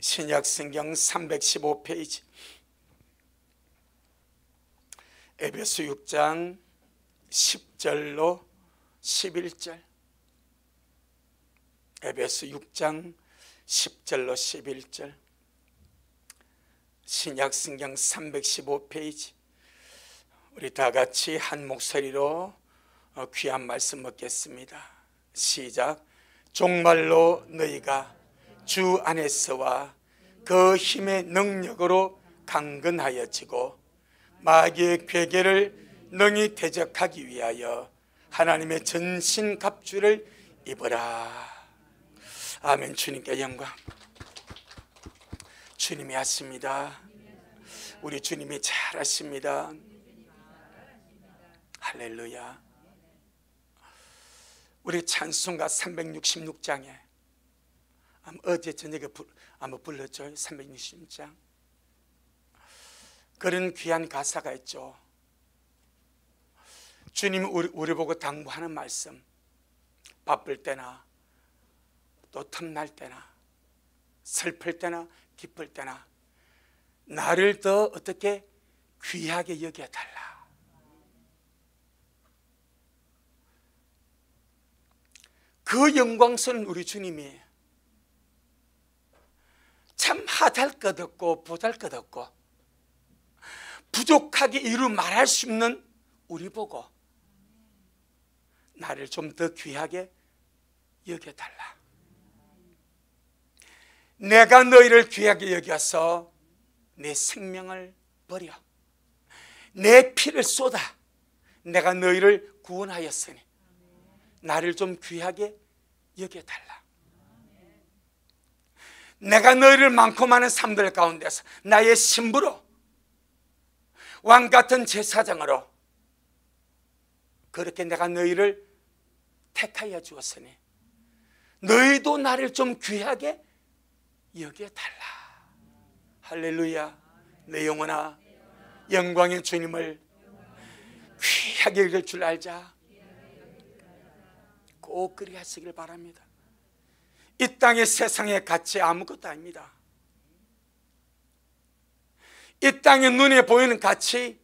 신약성경 315페이지 에베소 6장 10절로 11절. 에베소 6장 10절로 11절. 신약성경 315페이지. 우리 다 같이 한 목소리로 귀한 말씀 먹겠습니다. 시작. 정말로 너희가 주 안에서와 그 힘의 능력으로 강건하여지고 마귀의 괴계를 능히 대적하기 위하여 하나님의 전신갑주를 입어라. 아멘. 주님께 영광. 주님이 하십니다. 우리 주님이 잘하십니다. 할렐루야. 우리 찬송가 366장에 어제 저녁에 한번 불렀죠. 366장. 그런 귀한 가사가 있죠. 주님이 우리 보고 당부하는 말씀. 바쁠 때나 또 틈날 때나 슬플 때나 기쁠 때나 나를 더 어떻게 귀하게 여겨달라. 그 영광스러운 우리 주님이 참 하잘것없고 보잘것없고 부족하게 이루 말할 수 없는 우리 보고 나를 좀 더 귀하게 여겨달라. 내가 너희를 귀하게 여겨서 내 생명을 버려 내 피를 쏟아 내가 너희를 구원하였으니 나를 좀 귀하게 여겨달라. 내가 너희를 많고 많은 삶들 가운데서 나의 신부로 왕같은 제사장으로 그렇게 내가 너희를 택하여 주었으니 너희도 나를 좀 귀하게 여겨달라. 할렐루야. 내 영혼아 영광의 주님을 귀하게 여길 줄 알자. 꼭 그리 하시길 바랍니다. 이 땅의 세상의 가치 아무것도 아닙니다. 이 땅의 눈에 보이는 가치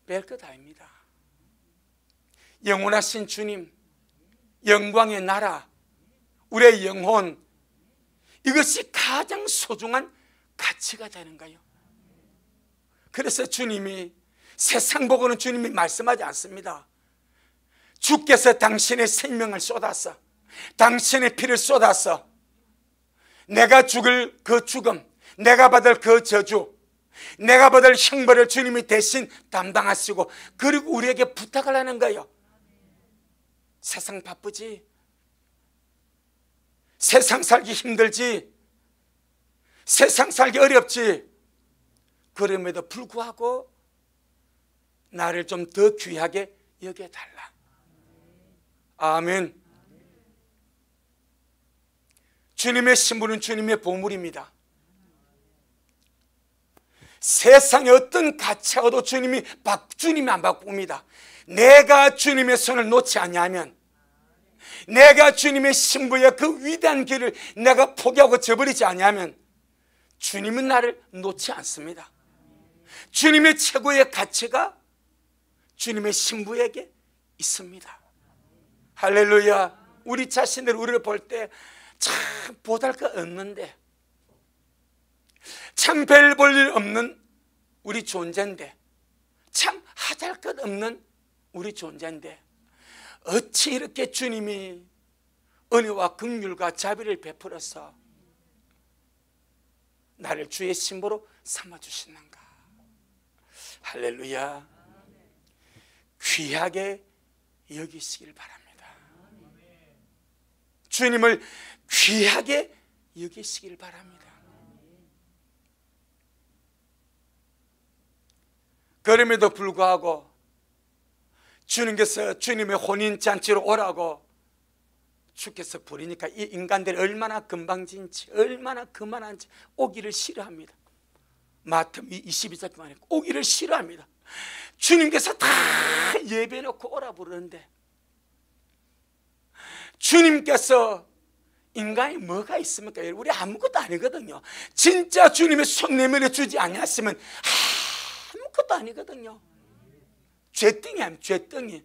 별것 아닙니다. 영원하신 주님, 영광의 나라, 우리의 영혼, 이것이 가장 소중한 가치가 되는 거예요. 그래서 주님이 세상 보고는 주님이 말씀하지 않습니다. 주께서 당신의 생명을 쏟아서 당신의 피를 쏟아서 내가 죽을 그 죽음, 내가 받을 그 저주, 내가 받을 형벌을 주님이 대신 담당하시고 그리고 우리에게 부탁을 하는 거예요. 세상 바쁘지? 세상 살기 힘들지? 세상 살기 어렵지? 그럼에도 불구하고 나를 좀 더 귀하게 여겨달라. 아멘. 주님의 신부는 주님의 보물입니다. 세상의 어떤 가치하고도 주님이 안 바꿉니다. 내가 주님의 손을 놓지 않냐면, 내가 주님의 신부의 그 위대한 길을 내가 포기하고 저버리지 않냐면 주님은 나를 놓지 않습니다. 주님의 최고의 가치가 주님의 신부에게 있습니다. 할렐루야. 우리 자신들 우리를 볼 때 참 보잘것없는데 참 별 볼 일 없는 우리 존재인데 참 하잘것없는 우리 존재인데 어찌 이렇게 주님이 은혜와 긍휼과 자비를 베풀어서 나를 주의 신부로 삼아주시는가. 할렐루야. 귀하게 여기시길 바랍니다. 주님을 귀하게 여기시길 바랍니다. 그럼에도 불구하고 주님께서 주님의 혼인잔치로 오라고 주께서 부르니까 이 인간들이 얼마나 건방진지 얼마나 그만한지 오기를 싫어합니다. 마태복음 22장 말에 오기를 싫어합니다. 주님께서 다 예배해놓고 오라 부르는데 주님께서 인간이 뭐가 있습니까? 우리 아무것도 아니거든요. 진짜 주님의 손 내밀어 주지 않았으면 아무것도 아니거든요. 죄덩이 아니면 죄덩이,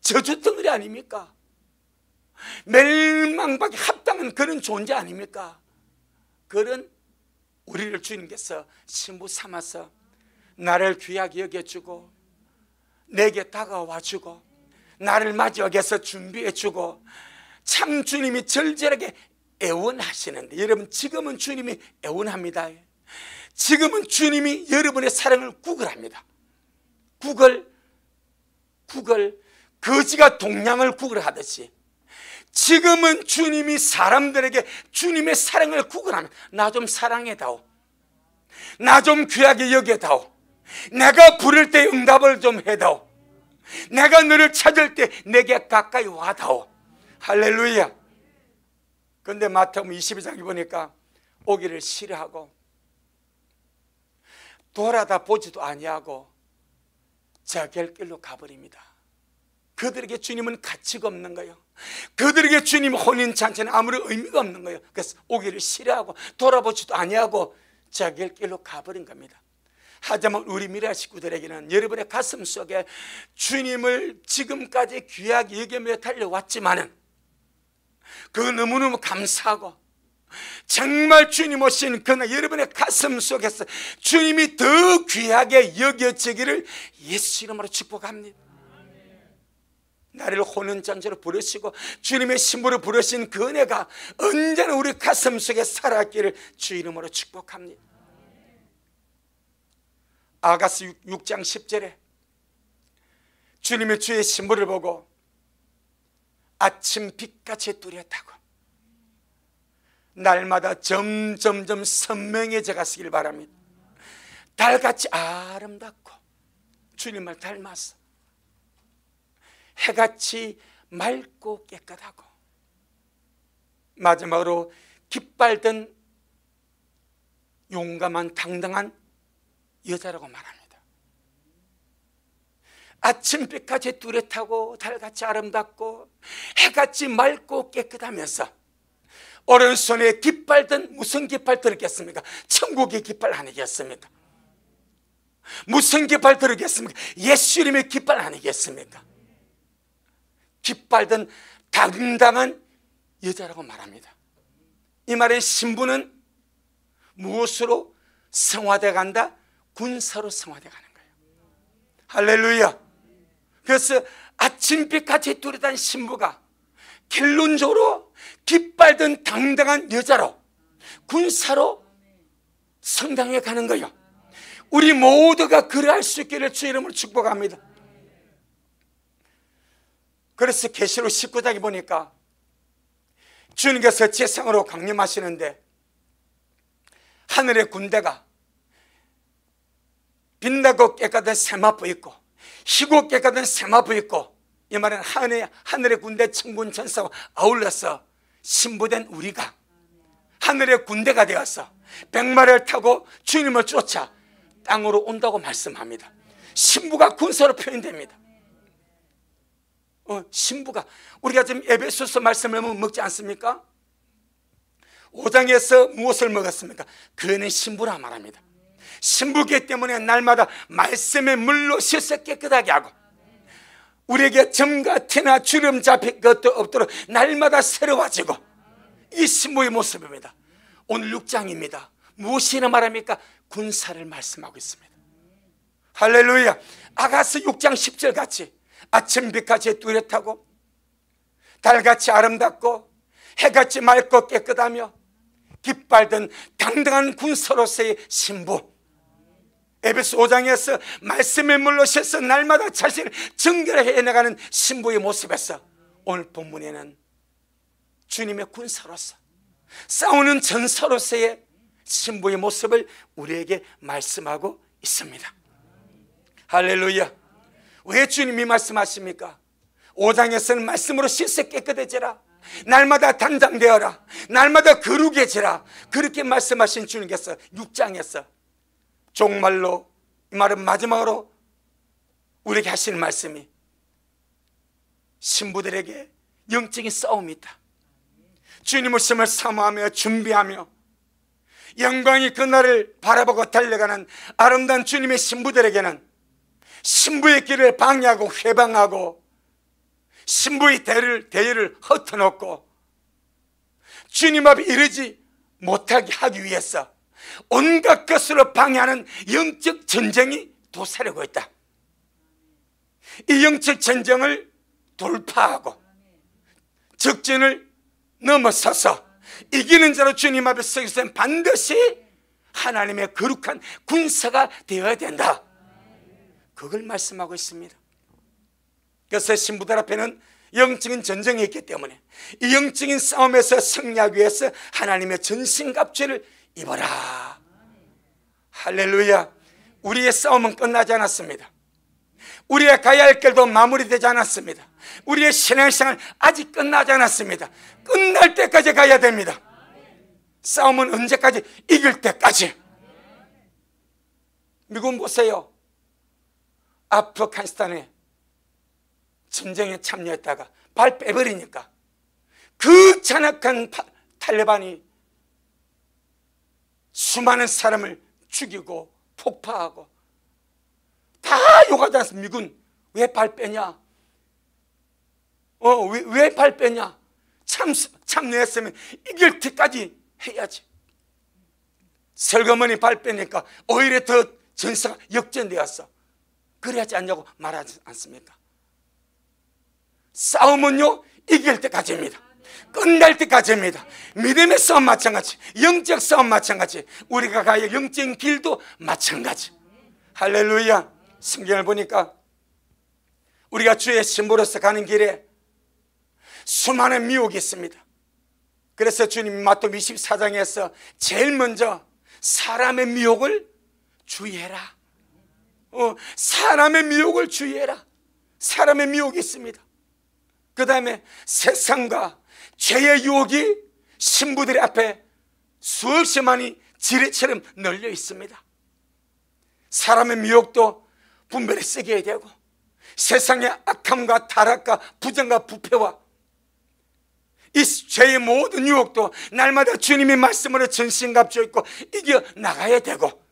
저주덩어리 아닙니까? 멸망받기 합당한 그런 존재 아닙니까? 그런 우리를 주님께서 신부 삼아서 나를 귀하게 여겨주고 내게 다가와주고 나를 맞이하기 위해서 준비해주고 참 주님이 절절하게 애원하시는데, 여러분 지금은 주님이 애원합니다. 지금은 주님이 여러분의 사랑을 구걸합니다. 구걸 거지가 동냥을 구걸하듯이 지금은 주님이 사람들에게 주님의 사랑을 구걸합니다. 나 좀 사랑해다오, 나 좀 귀하게 여겨다오, 내가 부를 때 응답을 좀 해다오, 내가 너를 찾을 때 내게 가까이 와다오. 할렐루야. 그런데 마태복음 22장에 보니까 오기를 싫어하고 돌아다 보지도 아니하고 자기 길로 가버립니다. 그들에게 주님은 가치가 없는 거예요. 그들에게 주님 혼인잔치는 아무런 의미가 없는 거예요. 그래서 오기를 싫어하고 돌아보지도 아니하고 자기 길로 가버린 겁니다. 하지만 우리 미라 식구들에게는 여러분의 가슴 속에 주님을 지금까지 귀하게 여기며 달려왔지만은 그 너무너무 감사하고 정말 주님 오신 그날 여러분의 가슴 속에서 주님이 더 귀하게 여겨지기를 예수 이름으로 축복합니다. 나를 혼인잔치로 부르시고 주님의 신부로 부르신 그 은혜가 언제나 우리 가슴 속에 살았기를 주 이름으로 축복합니다. 아가서 6장 10절에 주님의 주의 신부를 보고 아침 빛같이 뚜렷하고 날마다 점점점 선명해져 가시길 바랍니다. 달같이 아름답고 주님을 닮아서 해같이 맑고 깨끗하고 마지막으로 깃발든 용감한 당당한 여자라고 말합니다. 아침빛같이 뚜렷하고 달같이 아름답고 해같이 맑고 깨끗하면서 오른손에 깃발든 무슨 깃발 들었겠습니까? 천국의 깃발 아니겠습니까? 무슨 깃발 들었겠습니까? 예수님의 깃발 아니겠습니까? 깃발든 당당한 여자라고 말합니다. 이 말은 신부는 무엇으로 성화돼 간다? 군사로 성화돼 가는 거예요. 할렐루야. 그래서 아침빛같이 뚜렷한 신부가 결론적으로 깃발든 당당한 여자로 군사로 성당에 가는 거예요. 우리 모두가 그러할 수 있기를 주 이름으로 축복합니다. 그래서 계시록 19장에 보니까 주님께서 지상으로 강림하시는데 하늘의 군대가 빛나고 깨끗한 세마포 입고 희고 깨끗한 세마포 입고, 이 말은 하늘의 군대 천군 천사와 아울러서 신부된 우리가 하늘의 군대가 되어서 백마를 타고 주님을 쫓아 땅으로 온다고 말씀합니다. 신부가 군사로 표현됩니다. 신부가, 우리가 지금 에베소서 말씀을 먹지 않습니까? 5장에서 무엇을 먹었습니까? 그는 신부라 말합니다. 신부기 때문에 날마다 말씀의 물로 씻어 깨끗하게 하고 우리에게 점과 티나 주름 잡힐 것도 없도록 날마다 새로워지고, 이 신부의 모습입니다. 오늘 6장입니다. 무엇이나 말합니까? 군사를 말씀하고 있습니다. 할렐루야. 아가서 6장 10절 같이 아침빛같이 뚜렷하고 달같이 아름답고 해같이 맑고 깨끗하며 깃발든 당당한 군사로서의 신부, 에베소 5장에서 말씀의 물로 씻어 날마다 자신을 정결해 나가는 신부의 모습에서 오늘 본문에는 주님의 군사로서 싸우는 전사로서의 신부의 모습을 우리에게 말씀하고 있습니다. 할렐루야. 왜 주님이 말씀하십니까? 5장에서는 말씀으로 씻어 깨끗해지라, 날마다 단장되어라, 날마다 거룩해지라, 그렇게 말씀하신 주님께서 6장에서 종말로, 이 말은 마지막으로 우리에게 하시는 말씀이 신부들에게 영적인 싸움이 있다. 주님 오심을 사모하며 준비하며 영광이 그날을 바라보고 달려가는 아름다운 주님의 신부들에게는 신부의 길을 방해하고 회방하고 신부의 대의를 흩어놓고 주님 앞에 이르지 못하게 하기 위해서 온갖 것으로 방해하는 영적 전쟁이 도사리고 있다. 이 영적 전쟁을 돌파하고 적진을 넘어서서 이기는 자로 주님 앞에 서기 위해서는 반드시 하나님의 거룩한 군사가 되어야 된다. 그걸 말씀하고 있습니다. 그래서 신부들 앞에는 영적인 전쟁이 있기 때문에 이 영적인 싸움에서 승리하기 위해서 하나님의 전신갑주를 입어라. 할렐루야. 우리의 싸움은 끝나지 않았습니다. 우리가 가야 할 길도 마무리되지 않았습니다. 우리의 신앙생활 아직 끝나지 않았습니다. 끝날 때까지 가야 됩니다. 싸움은 언제까지? 이길 때까지. 미국 보세요. 아프가니스탄에 전쟁에 참여했다가 발 빼버리니까 그 잔악한 탈레반이 수많은 사람을 죽이고 폭파하고 다 욕하지 않습니까? 미군 왜 발 빼냐? 왜 발 빼냐? 참여했으면 이길 때까지 해야지. 설거머니 발 빼니까 오히려 더 전사가 역전되었어. 그래야지 않냐고 말하지 않습니까? 싸움은요 이길 때까지입니다. 끝날 때까지입니다. 믿음의 싸움 마찬가지, 영적 싸움 마찬가지, 우리가 가야 할 영적인 길도 마찬가지. 할렐루야. 성경을 보니까 우리가 주의 신부로서 가는 길에 수많은 미혹이 있습니다. 그래서 주님 마태복음 24장에서 제일 먼저 사람의 미혹을 주의해라. 사람의 미혹을 주의해라. 사람의 미혹이 있습니다. 그 다음에 세상과 죄의 유혹이 신부들의 앞에 수없이 많이 지뢰처럼 널려 있습니다. 사람의 미혹도 분별히 쓰게 되고 세상의 악함과 타락과 부정과 부패와 이 죄의 모든 유혹도 날마다 주님의 말씀으로 전신갑주 있고 이겨나가야 되고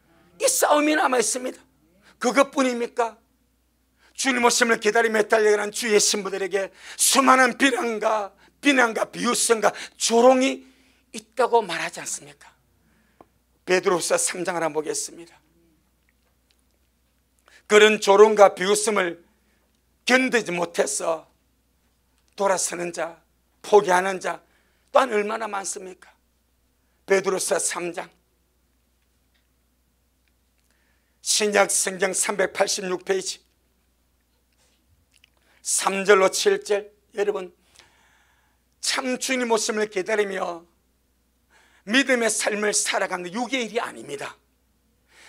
이 싸움이 남아 있습니다. 그것뿐입니까? 주님 오심을 기다리며 달려가는 주의 신부들에게 수많은 비난과 비웃음과 조롱이 있다고 말하지 않습니까? 베드로후서 3장을 한번 보겠습니다. 그런 조롱과 비웃음을 견디지 못해서 돌아서는 자, 포기하는 자 또한 얼마나 많습니까? 베드로후서 3장 신약 성경 386페이지 3절로 7절. 여러분 참 주님 오심을 기다리며 믿음의 삶을 살아가는 육의 일이 아닙니다.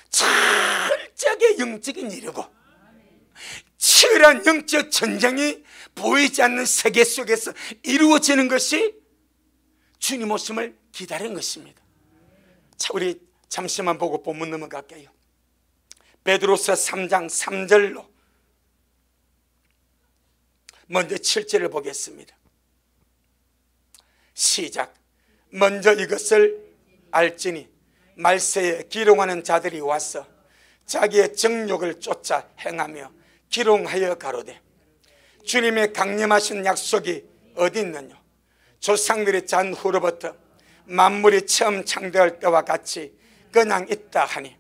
철저하게 영적인 일이고 치열한 영적 전쟁이 보이지 않는 세계 속에서 이루어지는 것이 주님 오심을 기다리는 것입니다. 자, 우리 잠시만 보고 본문 넘어갈게요. 베드로서 3장 3절로 먼저 7절을 보겠습니다. 시작. 먼저 이것을 알지니 말세에 기롱하는 자들이 와서 자기의 정욕을 쫓아 행하며 기롱하여 가로되 주님의 강림하신 약속이 어디 있느냐? 조상들이 잔 후로부터 만물이 처음 창조할 때와 같이 그냥 있다 하니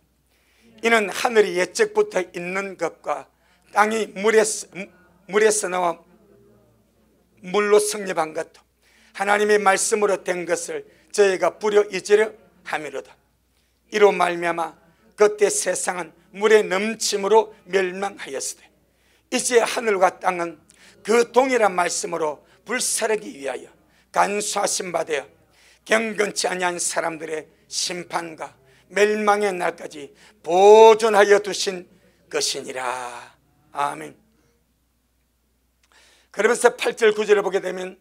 이는 하늘이 옛적부터 있는 것과 땅이 물에서 나와 물로 성립한 것도 하나님의 말씀으로 된 것을 저희가 뿌려 잊으려 함이로다. 이로 말미암아 그때 세상은 물의 넘침으로 멸망하였으되 이제 하늘과 땅은 그 동일한 말씀으로 불사르기 위하여 간수하신 바 되어 경건치 아니한 사람들의 심판과 멸망의 날까지 보존하여 두신 것이니라. 아멘. 그러면서 8절 9절을 보게 되면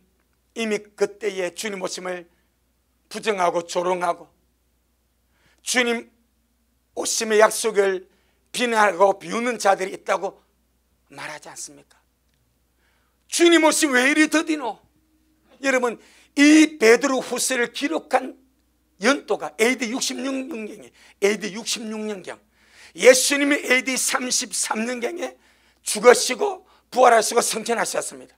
이미 그때의 주님 오심을 부정하고 조롱하고 주님 오심의 약속을 비난하고 비우는 자들이 있다고 말하지 않습니까? 주님 오심 왜 이리 더디노? 여러분 이 베드로 후서를 기록한 연도가 AD 66년경에, AD 66년경, 예수님이 AD 33년경에 죽으시고 부활하시고 승천하셨습니다.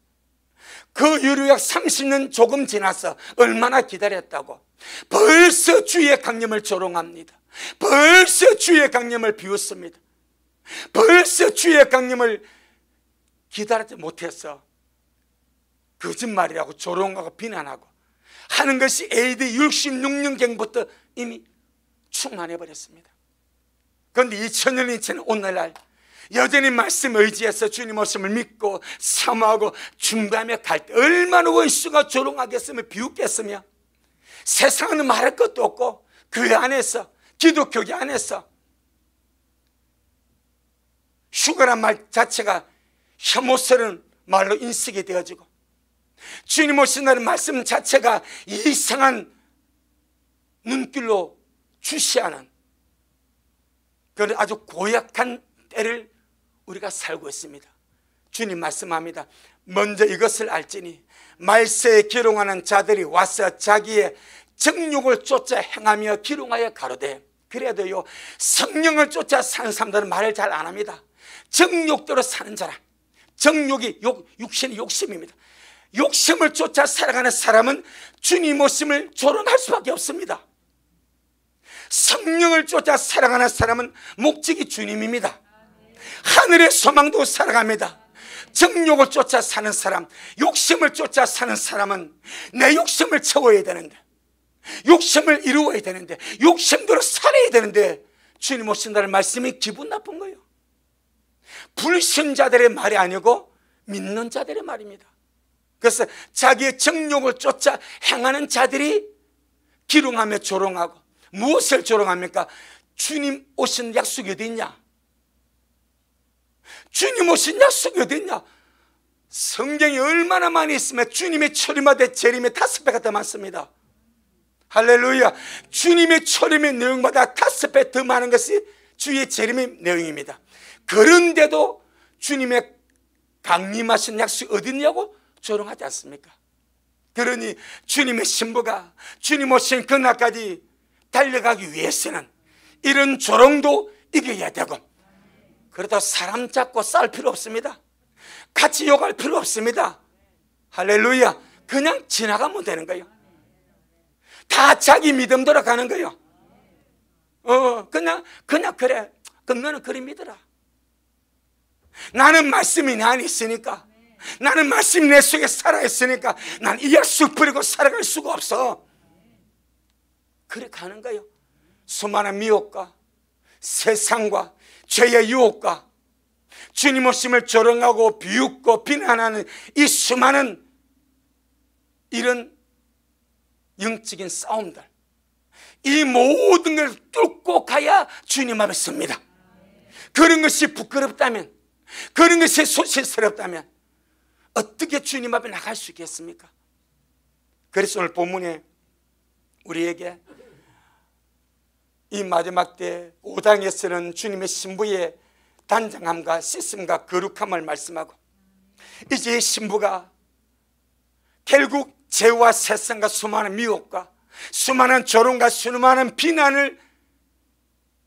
그 유루약 30년 조금 지나서 얼마나 기다렸다고 벌써 주의 강림을 조롱합니다. 벌써 주의 강림을 비웃습니다. 벌써 주의 강림을 기다리지 못해서 거짓말이라고 조롱하고 비난하고 하는 것이 AD 66년경부터 이미 충만해버렸습니다. 그런데 2000년이 지난 오늘날 여전히 말씀 의지해서 주님 오심을 믿고 사모하고 준비하며 갈 때 얼마나 원수가 조롱하겠으며 비웃겠으며 세상은 말할 것도 없고 그 안에서 기독교계 안에서 휴거란 말 자체가 혐오스러운 말로 인식이 되어지고 주님 오신다는 말씀 자체가 이상한 눈길로 주시하는 그런 아주 고약한 때를 우리가 살고 있습니다. 주님 말씀합니다. 먼저 이것을 알지니 말세에 기롱하는 자들이 와서 자기의 정욕을 쫓아 행하며 기롱하여 가로되, 그래도요 성령을 쫓아 사는 사람들은 말을 잘 안 합니다. 정욕대로 사는 자라. 정욕이 육신의 욕심입니다. 욕심을 쫓아 살아가는 사람은 주님 오심을 조롱할 수밖에 없습니다. 성령을 쫓아 살아가는 사람은 목적이 주님입니다. 하늘의 소망도 살아갑니다. 정욕을 쫓아 사는 사람, 욕심을 쫓아 사는 사람은 내 욕심을 채워야 되는데, 욕심을 이루어야 되는데, 욕심대로 살아야 되는데 주님 오신다는 말씀이 기분 나쁜 거예요. 불신자들의 말이 아니고 믿는 자들의 말입니다. 그래서 자기의 정욕을 쫓아 행하는 자들이 기롱하며 조롱하고, 무엇을 조롱합니까? 주님 오신 약속이 어디 있냐? 주님 오신 약속이 어디 있냐? 성경이 얼마나 많이 있으면 주님의 초림마다 재림의 5배가 더 많습니다. 할렐루야. 주님의 초림의 내용보다 5배 더 많은 것이 주의 재림의 내용입니다. 그런데도 주님의 강림하신 약속이 어디 있냐고 조롱하지 않습니까? 그러니 주님의 신부가 주님 오신 그날까지 달려가기 위해서는 이런 조롱도 이겨야 되고, 그러다 사람 잡고 싸울 필요 없습니다. 같이 욕할 필요 없습니다. 할렐루야. 그냥 지나가면 되는 거예요. 다 자기 믿음대로 가는 거예요. 그냥 그래. 그럼 너는 그리 믿어라. 나는 말씀이 내 안에 있으니까, 나는 말씀이 내 속에 살아있으니까 난 이 약속 버리고 살아갈 수가 없어. 그래 가는 거예요. 수많은 미혹과 세상과 죄의 유혹과 주님 오심을 조롱하고 비웃고 비난하는 이 수많은 이런 영적인 싸움들, 이 모든 걸 뚫고 가야 주님 앞에 섭니다. 그런 것이 부끄럽다면, 그런 것이 소실스럽다면 어떻게 주님 앞에 나갈 수 있겠습니까? 그래서 오늘 본문에 우리에게 이 마지막 때 5장에서는 주님의 신부의 단장함과 씻음과 거룩함을 말씀하고, 이제 이 신부가 결국 죄와 세상과 수많은 미혹과 수많은 조롱과 수많은 비난을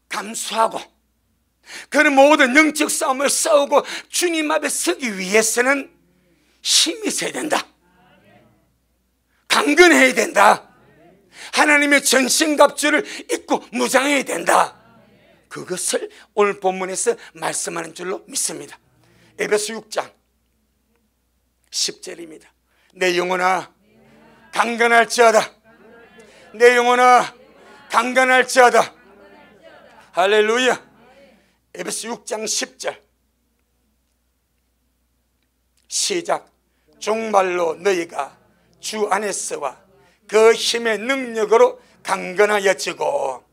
감수하고 그런 모든 영적 싸움을 싸우고 주님 앞에 서기 위해서는 힘이 있어야 된다. 강건해야 된다. 하나님의 전신갑주를 입고 무장해야 된다. 그것을 오늘 본문에서 말씀하는 줄로 믿습니다. 에베소 6장 10절입니다. 내 영혼아 강건할지어다. 내 영혼아 강건할지어다. 할렐루야. 에베소 6장 10절 시작. 정말로 너희가 주 안에서와 그 힘의 능력으로 강건하여지고,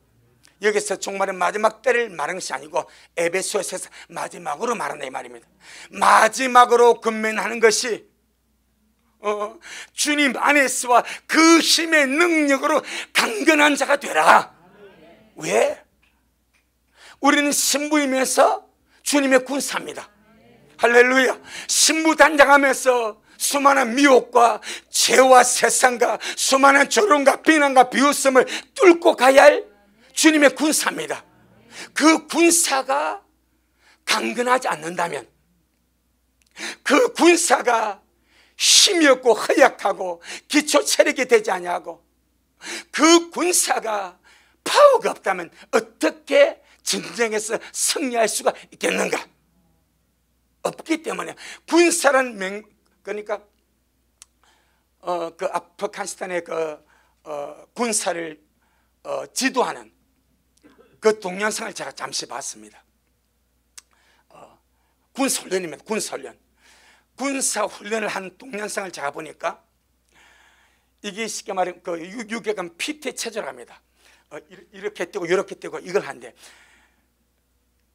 여기서 종말의 마지막 때를 말하는 것이 아니고 에베소에서 마지막으로 말한다 이 말입니다. 마지막으로 근면하는 것이 주님 안에서와 그 힘의 능력으로 강건한 자가 되라. 왜? 우리는 신부이면서 주님의 군사입니다. 할렐루야. 신부 단장하면서 수많은 미혹과 죄와 세상과 수많은 조롱과 비난과 비웃음을 뚫고 가야 할 주님의 군사입니다. 그 군사가 강건하지 않는다면, 그 군사가 힘이 없고 허약하고 기초 체력이 되지 아니하고, 그 군사가 파워가 없다면 어떻게 전쟁에서 승리할 수가 있겠는가? 없기 때문에 군사란 그러니까 그 아프가니스탄의 군사를 지도하는 그 동영상을 제가 잠시 봤습니다. 군사훈련입니다. 군사훈련. 군사훈련을 한 동영상을 제가 보니까 이게 쉽게 말하면 그 유격은 PT 체조랍니다. 이렇게 뛰고 이렇게 뛰고 이걸 한대.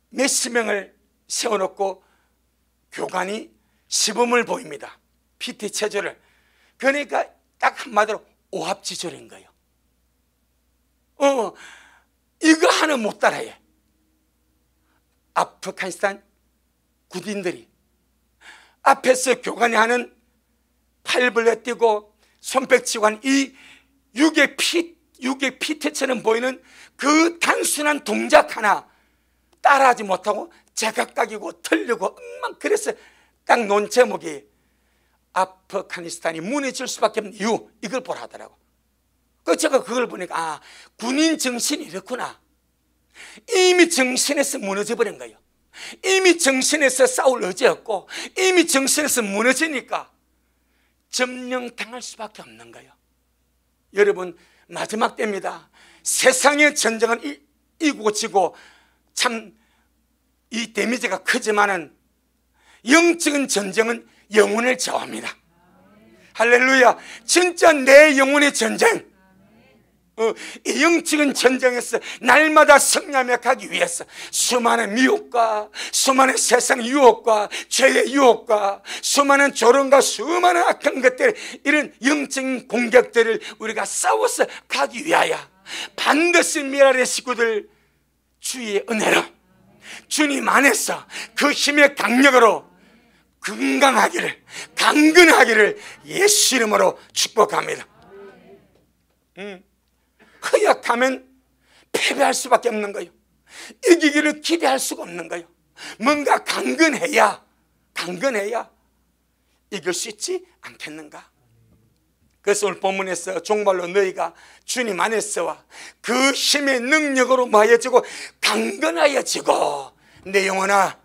몇십 명을 세워놓고 교관이 시범을 보입니다. PT 체조를. 그러니까 딱 한마디로 오합지졸인 거예요. 이거 하나 못 따라해. 아프가니스탄 군인들이 앞에서 교관이 하는 팔벌레 뛰고 손뼉 치고 하는 이 육의 피태처럼 보이는 그 단순한 동작 하나 따라하지 못하고 제각각이고 틀리고 그래서 딱 논 제목이 아프가니스탄이 무너질 수밖에 없는 이유, 이걸 보라 하더라고. 제가 그걸 보니까 군인 정신이 이렇구나. 이미 정신에서 무너져 버린 거예요. 이미 정신에서 싸울 의지 없고 이미 정신에서 무너지니까 점령당할 수밖에 없는 거예요. 여러분, 마지막 때입니다. 세상의 전쟁은 이기고 지고 참 이 데미지가 크지만은 영적인 전쟁은 영혼을 좌우합니다. 할렐루야. 진짜 내 영혼의 전쟁, 이 영적인 전쟁에서 날마다 승리하며 가기 위해서 수많은 미혹과 수많은 세상 유혹과 죄의 유혹과 수많은 조롱과 수많은 악한 것들, 이런 영적인 공격들을 우리가 싸워서 가기 위하여 반드시 미라의 식구들 주의 은혜로 주님 안에서 그 힘의 강력으로 건강하기를, 강건하기를 예수 이름으로 축복합니다. 허약하면 패배할 수밖에 없는 거예요. 이기기를 기대할 수가 없는 거예요. 뭔가 강건해야 이길 수 있지 않겠는가? 그래서 오늘 본문에서 정말로 너희가 주님 안에서와 그 힘의 능력으로 뭐하여지고 강건하여지고 내 영혼아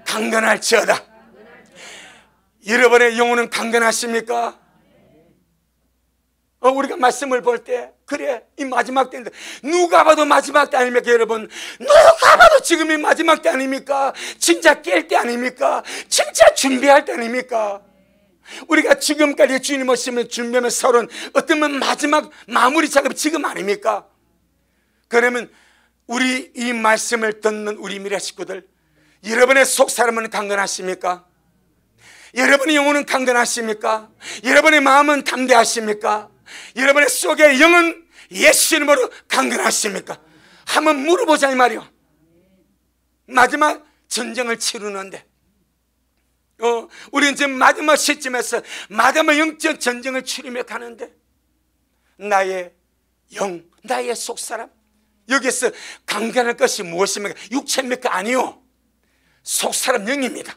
강건할지어다. 여러분의 영혼은 강건하십니까? 우리가 말씀을 볼 때 그래 이 마지막 때인데 누가 봐도 마지막 때 아닙니까? 여러분, 누가 봐도 지금이 마지막 때 아닙니까? 진짜 깰 때 아닙니까? 진짜 준비할 때 아닙니까? 우리가 지금까지 주님 오시면 준비하면 서론 어쩌면 마지막 마무리 작업이 지금 아닙니까? 그러면 우리 이 말씀을 듣는 우리 미래 식구들, 여러분의 속사람은 강건하십니까? 여러분의 영혼은 강건하십니까? 여러분의 마음은 담대하십니까? 여러분의 속의 영은 예수 이름으로 강건하십니까? 한번 물어보자 이 말이요. 마지막 전쟁을 치르는데 우리는 지금 마지막 시점에서 마지막 영적 전쟁을 치르며 가는데 나의 영, 나의 속사람, 여기서 강건할 것이 무엇입니까? 육체입니까? 아니요, 속사람 영입니다.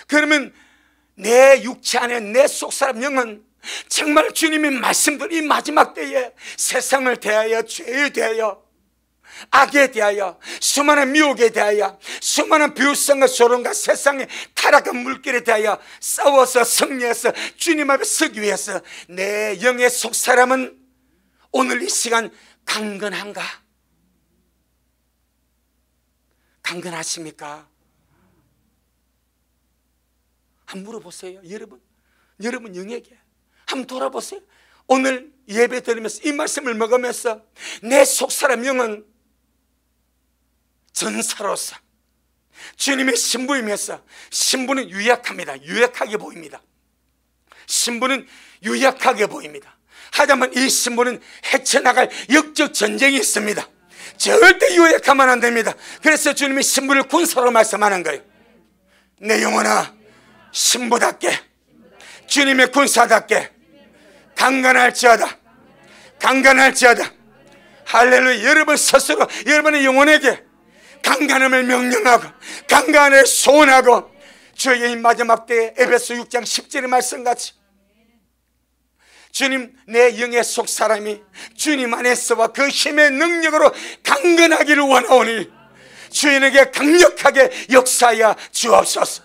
그러면 내 육체 안에 내 속사람 영은 정말 주님이 말씀드린 이 마지막 때에 세상을 대하여, 죄에 대하여, 악에 대하여, 수많은 미혹에 대하여, 수많은 비웃음과 조롱과 세상의 타락한 물결에 대하여 싸워서 승리해서 주님 앞에 서기 위해서 내 영의 속사람은 오늘 이 시간 강건한가? 강건하십니까? 한번 물어보세요. 여러분 영에게 한번 돌아보세요. 오늘 예배 드리면서 이 말씀을 먹으면서 내 속사람 영은 전사로서 주님의 신부이면서, 신부는 유약합니다. 유약하게 보입니다. 신부는 유약하게 보입니다. 하지만 이 신부는 헤쳐나갈 역적 전쟁이 있습니다. 절대 유약하면 안 됩니다. 그래서 주님이 신부를 군사로 말씀하는 거예요. 내 영혼아 신부답게 주님의 군사답게 강건할지어다. 강건할지어다. 할렐루야. 여러분 스스로 여러분의 영혼에게 강건함을 명령하고 강건을 소원하고 주의 마지막 때에 에베소 6장 10절의 말씀같이 주님, 내 영의 속 사람이 주님 안에서와 그 힘의 능력으로 강건하기를 원하오니 주인에게 강력하게 역사하여 주옵소서.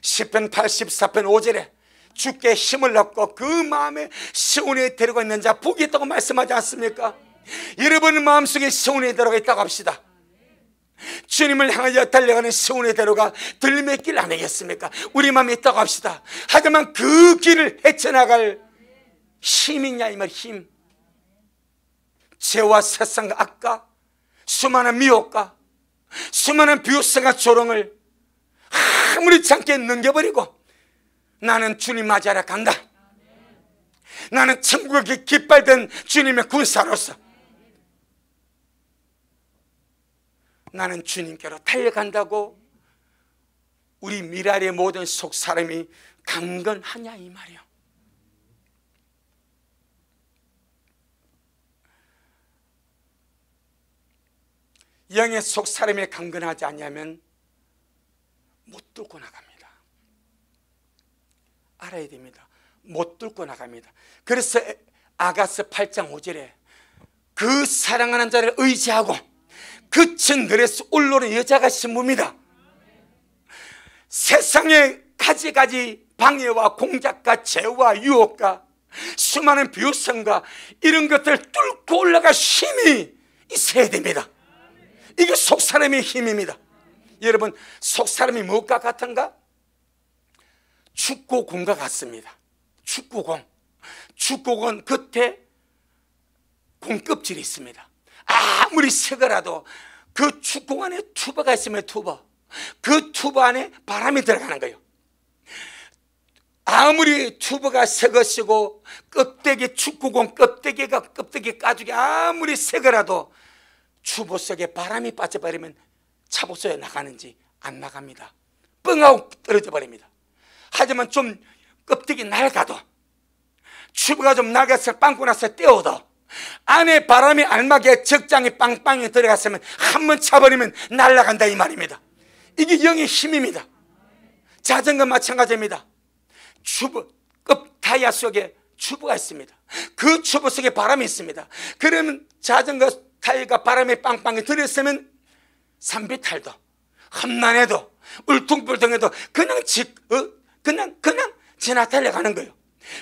시편 84편 5절에 주께 힘을 얻고 그 마음에 시온에 데리고 있는 자 복이 있다고 말씀하지 않습니까? 여러분 마음속에 시온에 데려가 있다고 합시다. 주님을 향하여 달려가는 시온의 대로가 들림의 길 아니겠습니까? 우리 마음에 있다고 합시다. 하지만 그 길을 헤쳐나갈 힘이냐 이 말. 힘. 죄와 세상과 악과 수많은 미혹과 수많은 비웃음과 조롱을 아무렇지 않게 넘겨버리고 나는 주님 맞이하러 간다. 나는 천국의 깃발된 주님의 군사로서 나는 주님께로 달려간다고 우리 미랄의 모든 속 사람이 강건하냐 이 말이요. 영의 속 사람이 강건하지 않냐면 못 뚫고 나갑니다. 알아야 됩니다. 못 뚫고 나갑니다. 그래서 아가서 8장 5절에 그 사랑하는 자를 의지하고 그친 들에서 올라오는 여자가 신부입니다. 세상의 가지가지 방해와 공작과 죄와 유혹과 수많은 비웃음과 이런 것들을 뚫고 올라갈 힘이 있어야 됩니다. 이게 속사람의 힘입니다. 여러분, 속사람이 무엇과 같은가? 축구공과 같습니다. 축구공. 축구공 겉에 공껍질이 있습니다. 아무리 세거라도 그 축구 안에 투버가 있으면 투버, 그 투버 안에 바람이 들어가는 거예요. 아무리 투버가 새 것이고 껍데기, 축구공 껍데기가 껍데기 가죽이 아무리 세거라도 투버 속에 바람이 빠져버리면 차보소에 나가는지 안 나갑니다. 뻥하고 떨어져 버립니다. 하지만 좀 껍데기 낡아도 투버가 좀 낡아서 빵꾸 나서 떼어도 안에 바람이 알맞게 적장이 빵빵히 들어갔으면 한번 차버리면 날아간다 이 말입니다. 이게 영의 힘입니다. 자전거 마찬가지입니다. 튜브, 타이어 속에 튜브가 있습니다. 그 튜브 속에 바람이 있습니다. 그러면 자전거 타이어가 바람에 빵빵히 들었으면 산비탈도 험난해도 울퉁불퉁해도 그냥 지나 달려가는 거예요.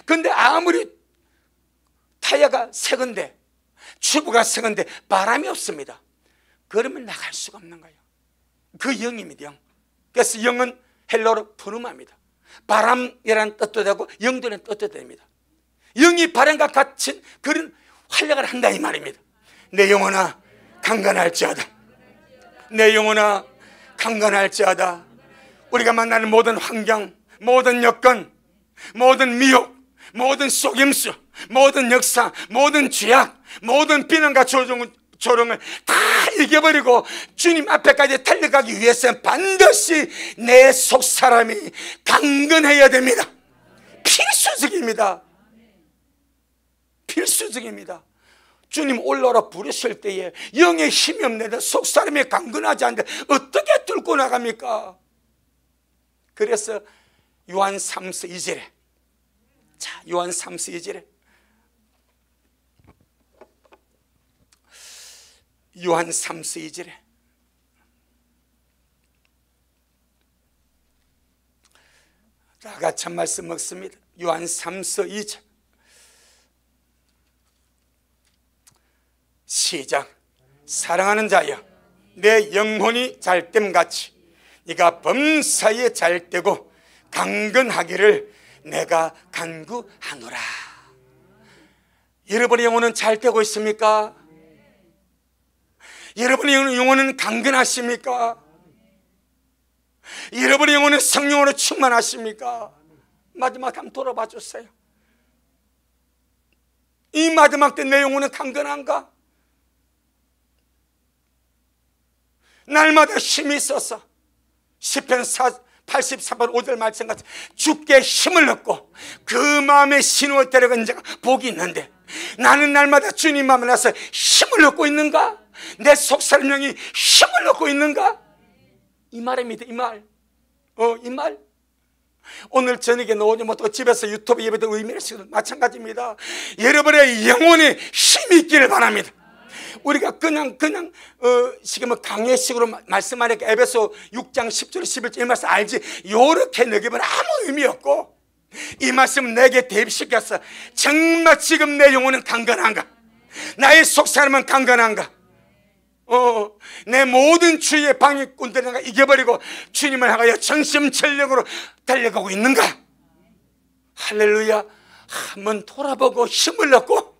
근데 아무리 타이어가 새건데 튜브가 새건데 바람이 없습니다. 그러면 나갈 수가 없는 거예요. 그 영입니다. 영. 그래서 영은 헬라어로 푸르마입니다. 바람이라는 뜻도 되고 영도라는 뜻도 됩니다. 영이 바람과 같은 그런 활약을 한다 이 말입니다. 내 영혼아 강건할지어다. 내 영혼아 강건할지어다. 우리가 만나는 모든 환경, 모든 여건, 모든 미혹, 모든 속임수, 모든 역사, 모든 죄악, 모든 비난과 조롱을 다 이겨버리고 주님 앞에까지 달려가기 위해서는 반드시 내 속사람이 강건해야 됩니다. 필수적입니다. 필수적입니다. 주님 올라오라 부르실 때에 영의 힘이 없는데 속사람이 강건하지 않는데 어떻게 뚫고 나갑니까? 그래서 요한 3서 2절에 자, 요한 3서 2절에 요한 3서 2절에 다 같이 한 말씀 먹습니다. 요한 3서 2절 시작. 사랑하는 자여 내 영혼이 잘됨같이 네가 범사에 잘되고 강건하기를 내가 간구하노라. 여러분의 영혼은 잘되고 있습니까? 여러분의 영혼은 강건하십니까? 여러분의 영혼은 성령으로 충만하십니까? 마지막 한번 돌아봐 주세요. 이 마지막 때 내 영혼은 강건한가? 날마다 힘이 있어서 시편 83번 5절 말씀같이 주께 힘을 얻고 그 마음의 신호에 데려간 자가 복이 있는데, 나는 날마다 주님 마음을 나서 힘을 얻고 있는가? 내 속사람 영이 힘을 얻고 있는가? 이 말입니다. 이 말. 이 말. 오늘 저녁에 나오지 못하고 집에서 유튜브 예배도 의미를 쓰는 마찬가지입니다. 여러분의 영혼에 힘이 있기를 바랍니다. 우리가 그냥 지금 강의식으로 말씀하니까 에베소 6장 10절 11절 이 말씀 알지? 요렇게 느끼면 아무 의미 없고, 이 말씀은 내게 대입시켰어. 정말 지금 내 영혼은 강건한가? 나의 속사람은 강건한가? 내 모든 주위의 방해꾼들을 이겨버리고 주님을 향하여 전심전력으로 달려가고 있는가? 할렐루야. 한번 돌아보고 힘을 얻고,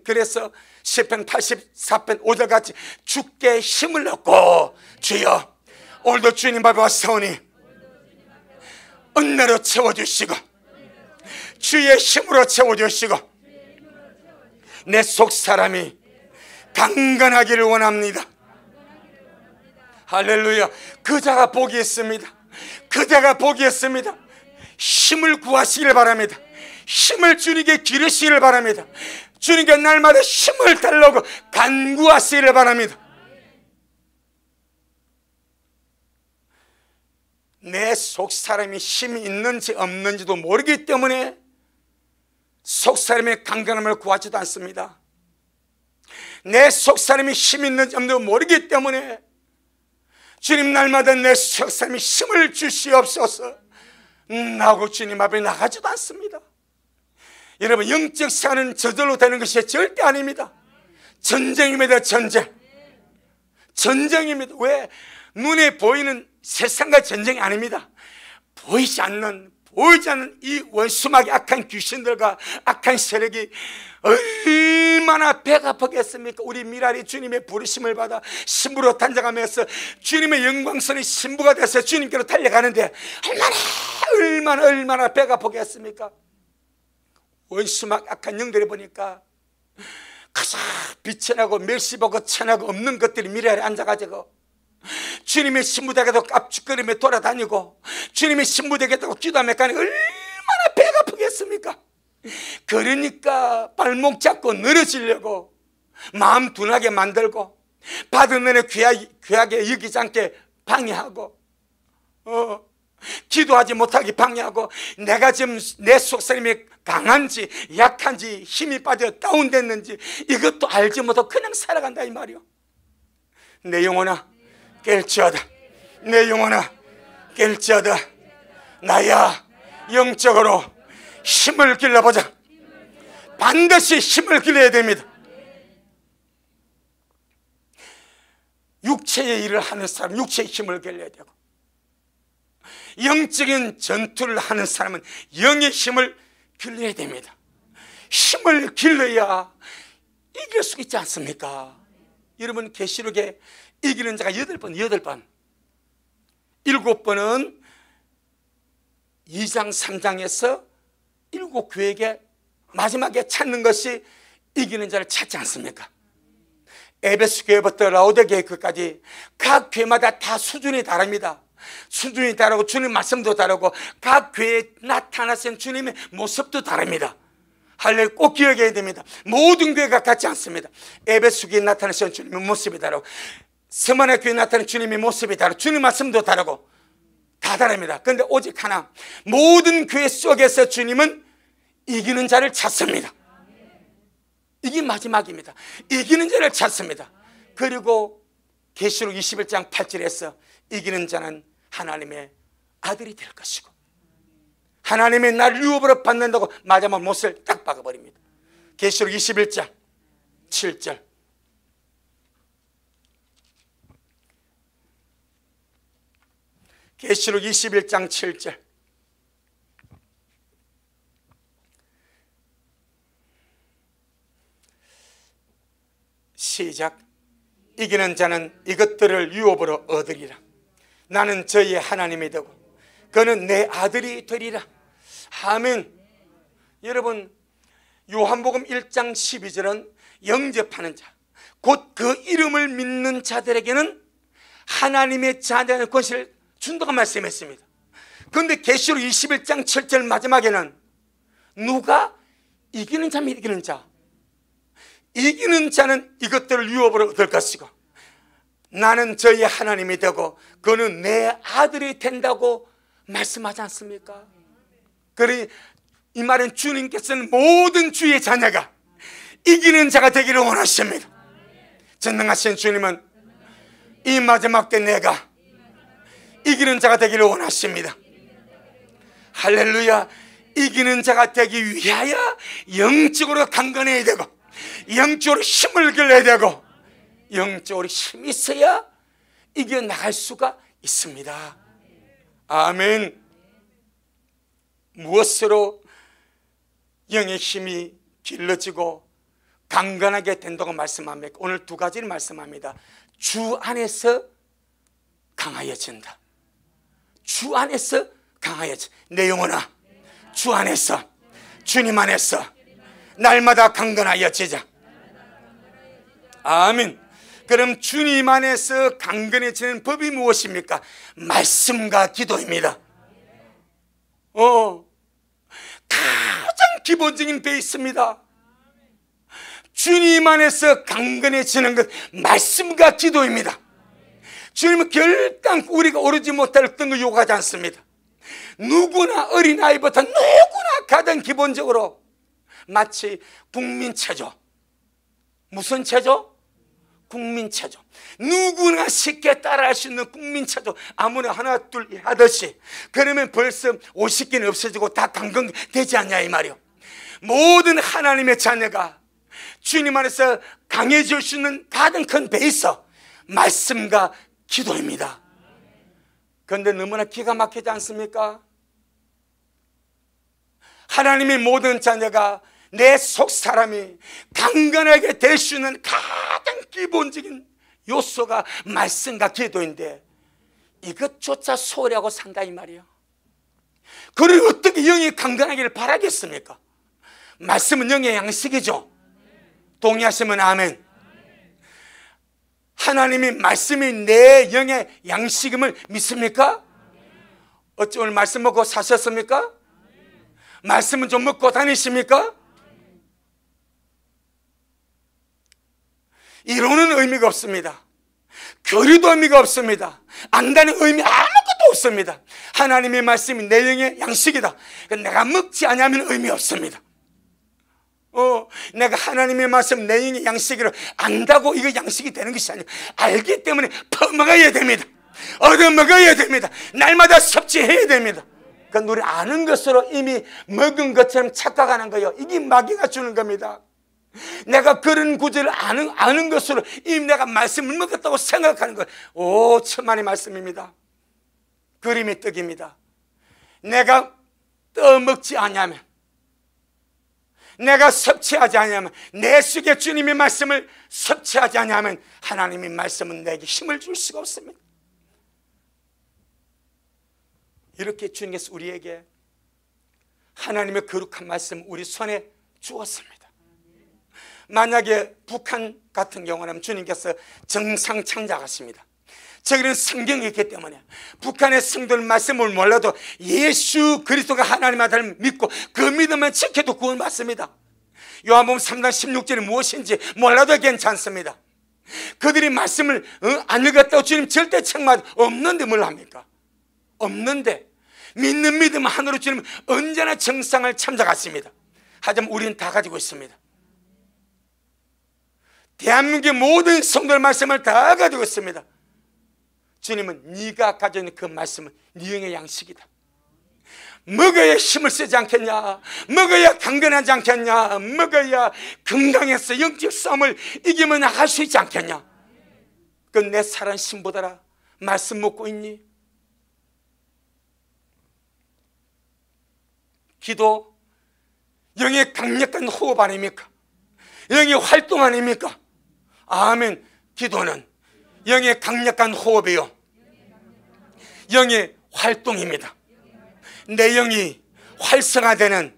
그래서 시편 84편 5절 같이 주께 힘을 얻고, 주여 오늘도 주님 앞에 왔사오니 은혜로 채워주시고 주의 힘으로 채워주시고 내 속사람이 강건하기를 원합니다. 할렐루야. 그자가 복이 있습니다. 그자가 복이 있습니다. 힘을 구하시기를 바랍니다. 힘을 주님께 기르시기를 바랍니다. 주님께 날마다 힘을 달라고 간구하시기를 바랍니다. 내 속사람이 힘이 있는지 없는지도 모르기 때문에 속사람의 강건함을 구하지도 않습니다. 내 속사람이 힘이 있는지 없는지 모르기 때문에 주님 날마다 내 속사람이 힘을 주시옵소서 나하고 주님 앞에 나가지도 않습니다. 여러분, 영적 사는 저절로 되는 것이 절대 아닙니다. 전쟁입니다. 전쟁입니다. 왜? 눈에 보이는 세상과 전쟁이 아닙니다. 보이지 않는 이 원수막이 악한 귀신들과 악한 세력이 얼마나 배가 아프겠습니까? 우리 미랄이 주님의 부르심을 받아 신부로 단장하면서 주님의 영광스러운 신부가 돼서 주님께로 달려가는데 얼마나 배가 아프겠습니까? 원수막 악한 영들이 보니까 가장 빛이 나고 멸시보고 천하고 없는 것들이 미랄에 앉아가지고 주님의 신부되게도 깝죽거리며 돌아다니고 주님의 신부되게도 기도하며 가니 얼마나 배가 아프겠습니까? 그러니까 발목 잡고 늘어지려고 마음 둔하게 만들고 받은 은혜 귀하게 여기지 않게 방해하고 기도하지 못하게 방해하고 내가 지금 내 속사람이 강한지 약한지 힘이 빠져 다운됐는지 이것도 알지 못하고 그냥 살아간다 이 말이요. 내 영혼아 깰지어다. 내 영혼아 깰지어다. 나야 영적으로 힘을 길러보자. 반드시 힘을 길러야 됩니다. 육체의 일을 하는 사람은 육체의 힘을 길러야 되고, 영적인 전투를 하는 사람은 영의 힘을 길러야 됩니다. 힘을 길러야 이길 수 있지 않습니까? 여러분, 계시록에 이기는 자가 8번 7번은 2장 3장에서 7교회에게 마지막에 찾는 것이 이기는 자를 찾지 않습니까? 에베소 교회부터 라오디게 교회까지 각 교회마다 다 수준이 다릅니다. 수준이 다르고 주님 말씀도 다르고 각 교회에 나타나신 주님의 모습도 다릅니다. 할렐루야. 꼭 기억해야 됩니다. 모든 교회가 같지 않습니다. 에베소 교회에 나타나신 주님의 모습이 다르고 스마나 교회에 나타나는 주님의 모습이 다르고 주님 말씀도 다르고 다 다릅니다. 그런데 오직 하나, 모든 교회 속에서 주님은 이기는 자를 찾습니다. 이게 마지막입니다. 이기는 자를 찾습니다. 그리고 계시록 21장 8절에서 이기는 자는 하나님의 아들이 될 것이고 하나님의 날 유업으로 받는다고 마지막 못을 딱 박아버립니다. 계시록 21장 7절. 계시록 21장 7절. 시작. 이기는 자는 이것들을 유업으로 얻으리라. 나는 저희의 하나님이 되고 그는 내 아들이 되리라. 아멘. 여러분, 요한복음 1장 12절은 영접하는 자, 곧 그 이름을 믿는 자들에게는 하나님의 자녀의 권세를 준다고 말씀했습니다. 그런데 계시록 21장 7절 마지막에는 누가 이기는 자면 이기는 자, 이기는 자는 이것들을 유업으로 얻을 것이고 나는 저희 하나님이 되고 그는 내 아들이 된다고 말씀하지 않습니까? 그러니 이 말은 주님께서는 모든 주의 자녀가 이기는 자가 되기를 원하십니다. 전능하신 주님은 이 마지막 때 내가 이기는 자가 되기를 원하십니다. 할렐루야. 이기는 자가 되기 위하여 영적으로 강건해야 되고 영적으로 힘을 길러야 되고 영적으로 힘이 있어야 이겨나갈 수가 있습니다. 아멘. 무엇으로 영의 힘이 길러지고 강건하게 된다고 말씀합니까? 오늘 두 가지를 말씀합니다. 주 안에서 강하여진다. 주 안에서 강하여진다. 내 영혼아, 주 안에서, 주님 안에서 날마다 강건하여지자. 아멘. 그럼 주님 안에서 강건해지는 법이 무엇입니까? 말씀과 기도입니다. 가장 기본적인 베이스입니다. 주님 안에서 강건해지는 것, 말씀과 기도입니다. 주님은 결단 우리가 오르지 못할 어떤 걸 요구하지 않습니다. 누구나 어린아이부터 누구나 가장 기본적으로 마치 국민체조. 무슨 체조? 국민체조. 누구나 쉽게 따라할 수 있는 국민체조. 아무나 하나 둘 하듯이 그러면 벌써 50개는 없어지고 다 강건되지 않냐 이 말이요. 모든 하나님의 자녀가 주님 안에서 강해질 수 있는 가장 큰 베이스 말씀과 기도입니다. 그런데 너무나 기가 막히지 않습니까? 하나님의 모든 자녀가 내 속 사람이 강건하게 될 수 있는 가장 기본적인 요소가 말씀과 기도인데 이것조차 소홀하고 산다 이 말이에요. 그를 어떻게 영이 강건하기를 바라겠습니까? 말씀은 영의 양식이죠. 동의하시면 아멘. 하나님의 말씀이 내 영의 양식임을 믿습니까? 어찌 오늘 말씀 먹고 사셨습니까? 말씀은 좀 먹고 다니십니까? 이론은 의미가 없습니다. 교리도 의미가 없습니다. 안다는 의미 아무것도 없습니다. 하나님의 말씀이 내 영의 양식이다. 내가 먹지 않으면 의미 없습니다. 내가 하나님의 말씀 내 영의 양식이라 안다고 이거 양식이 되는 것이 아니에요. 알기 때문에 퍼먹어야 됩니다. 얻어먹어야 됩니다. 날마다 섭취해야 됩니다. 그러니까 우리 아는 것으로 이미 먹은 것처럼 착각하는 거예요. 이게 마귀가 주는 겁니다. 내가 그런 구절을 아는 것으로 이미 내가 말씀을 먹었다고 생각하는 거예요. 오, 천만의 말씀입니다. 그림의 떡입니다. 내가 떠먹지 않으면, 내가 섭취하지 않으면, 내 속에 주님의 말씀을 섭취하지 않으면 하나님의 말씀은 내게 힘을 줄 수가 없습니다. 이렇게 주님께서 우리에게 하나님의 거룩한 말씀 우리 손에 주었습니다. 만약에 북한 같은 경우는 주님께서 정상 창작하십니다. 저기는 성경이 있기 때문에 북한의 성도는 말씀을 몰라도 예수 그리스도가 하나님 아들을 믿고 그 믿음만 지켜도 구원받습니다. 요한복음 3장 16절이 무엇인지 몰라도 괜찮습니다. 그들이 말씀을 안 읽었다고 주님 절대 책망 없는데 뭘 합니까? 없는데 믿는 믿음 하나로 주님 언제나 정상을 참작하십니다. 하지만 우리는 다 가지고 있습니다. 대한민국의 모든 성도의 말씀을 다 가지고 있습니다. 주님은 네가 가지고 있는 그 말씀은 네 영의 양식이다. 먹어야 힘을 쓰지 않겠냐, 먹어야 강건하지 않겠냐, 먹어야 건강해서 영적 싸움을 이기며 나갈 수 있지 않겠냐. 그 내 살은 신보다라 말씀 먹고 있니? 기도 영의 강력한 호흡 아닙니까? 영의 활동 아닙니까? 아멘. 기도는 영의 강력한 호흡이요, 영의 활동입니다. 내 영이 활성화되는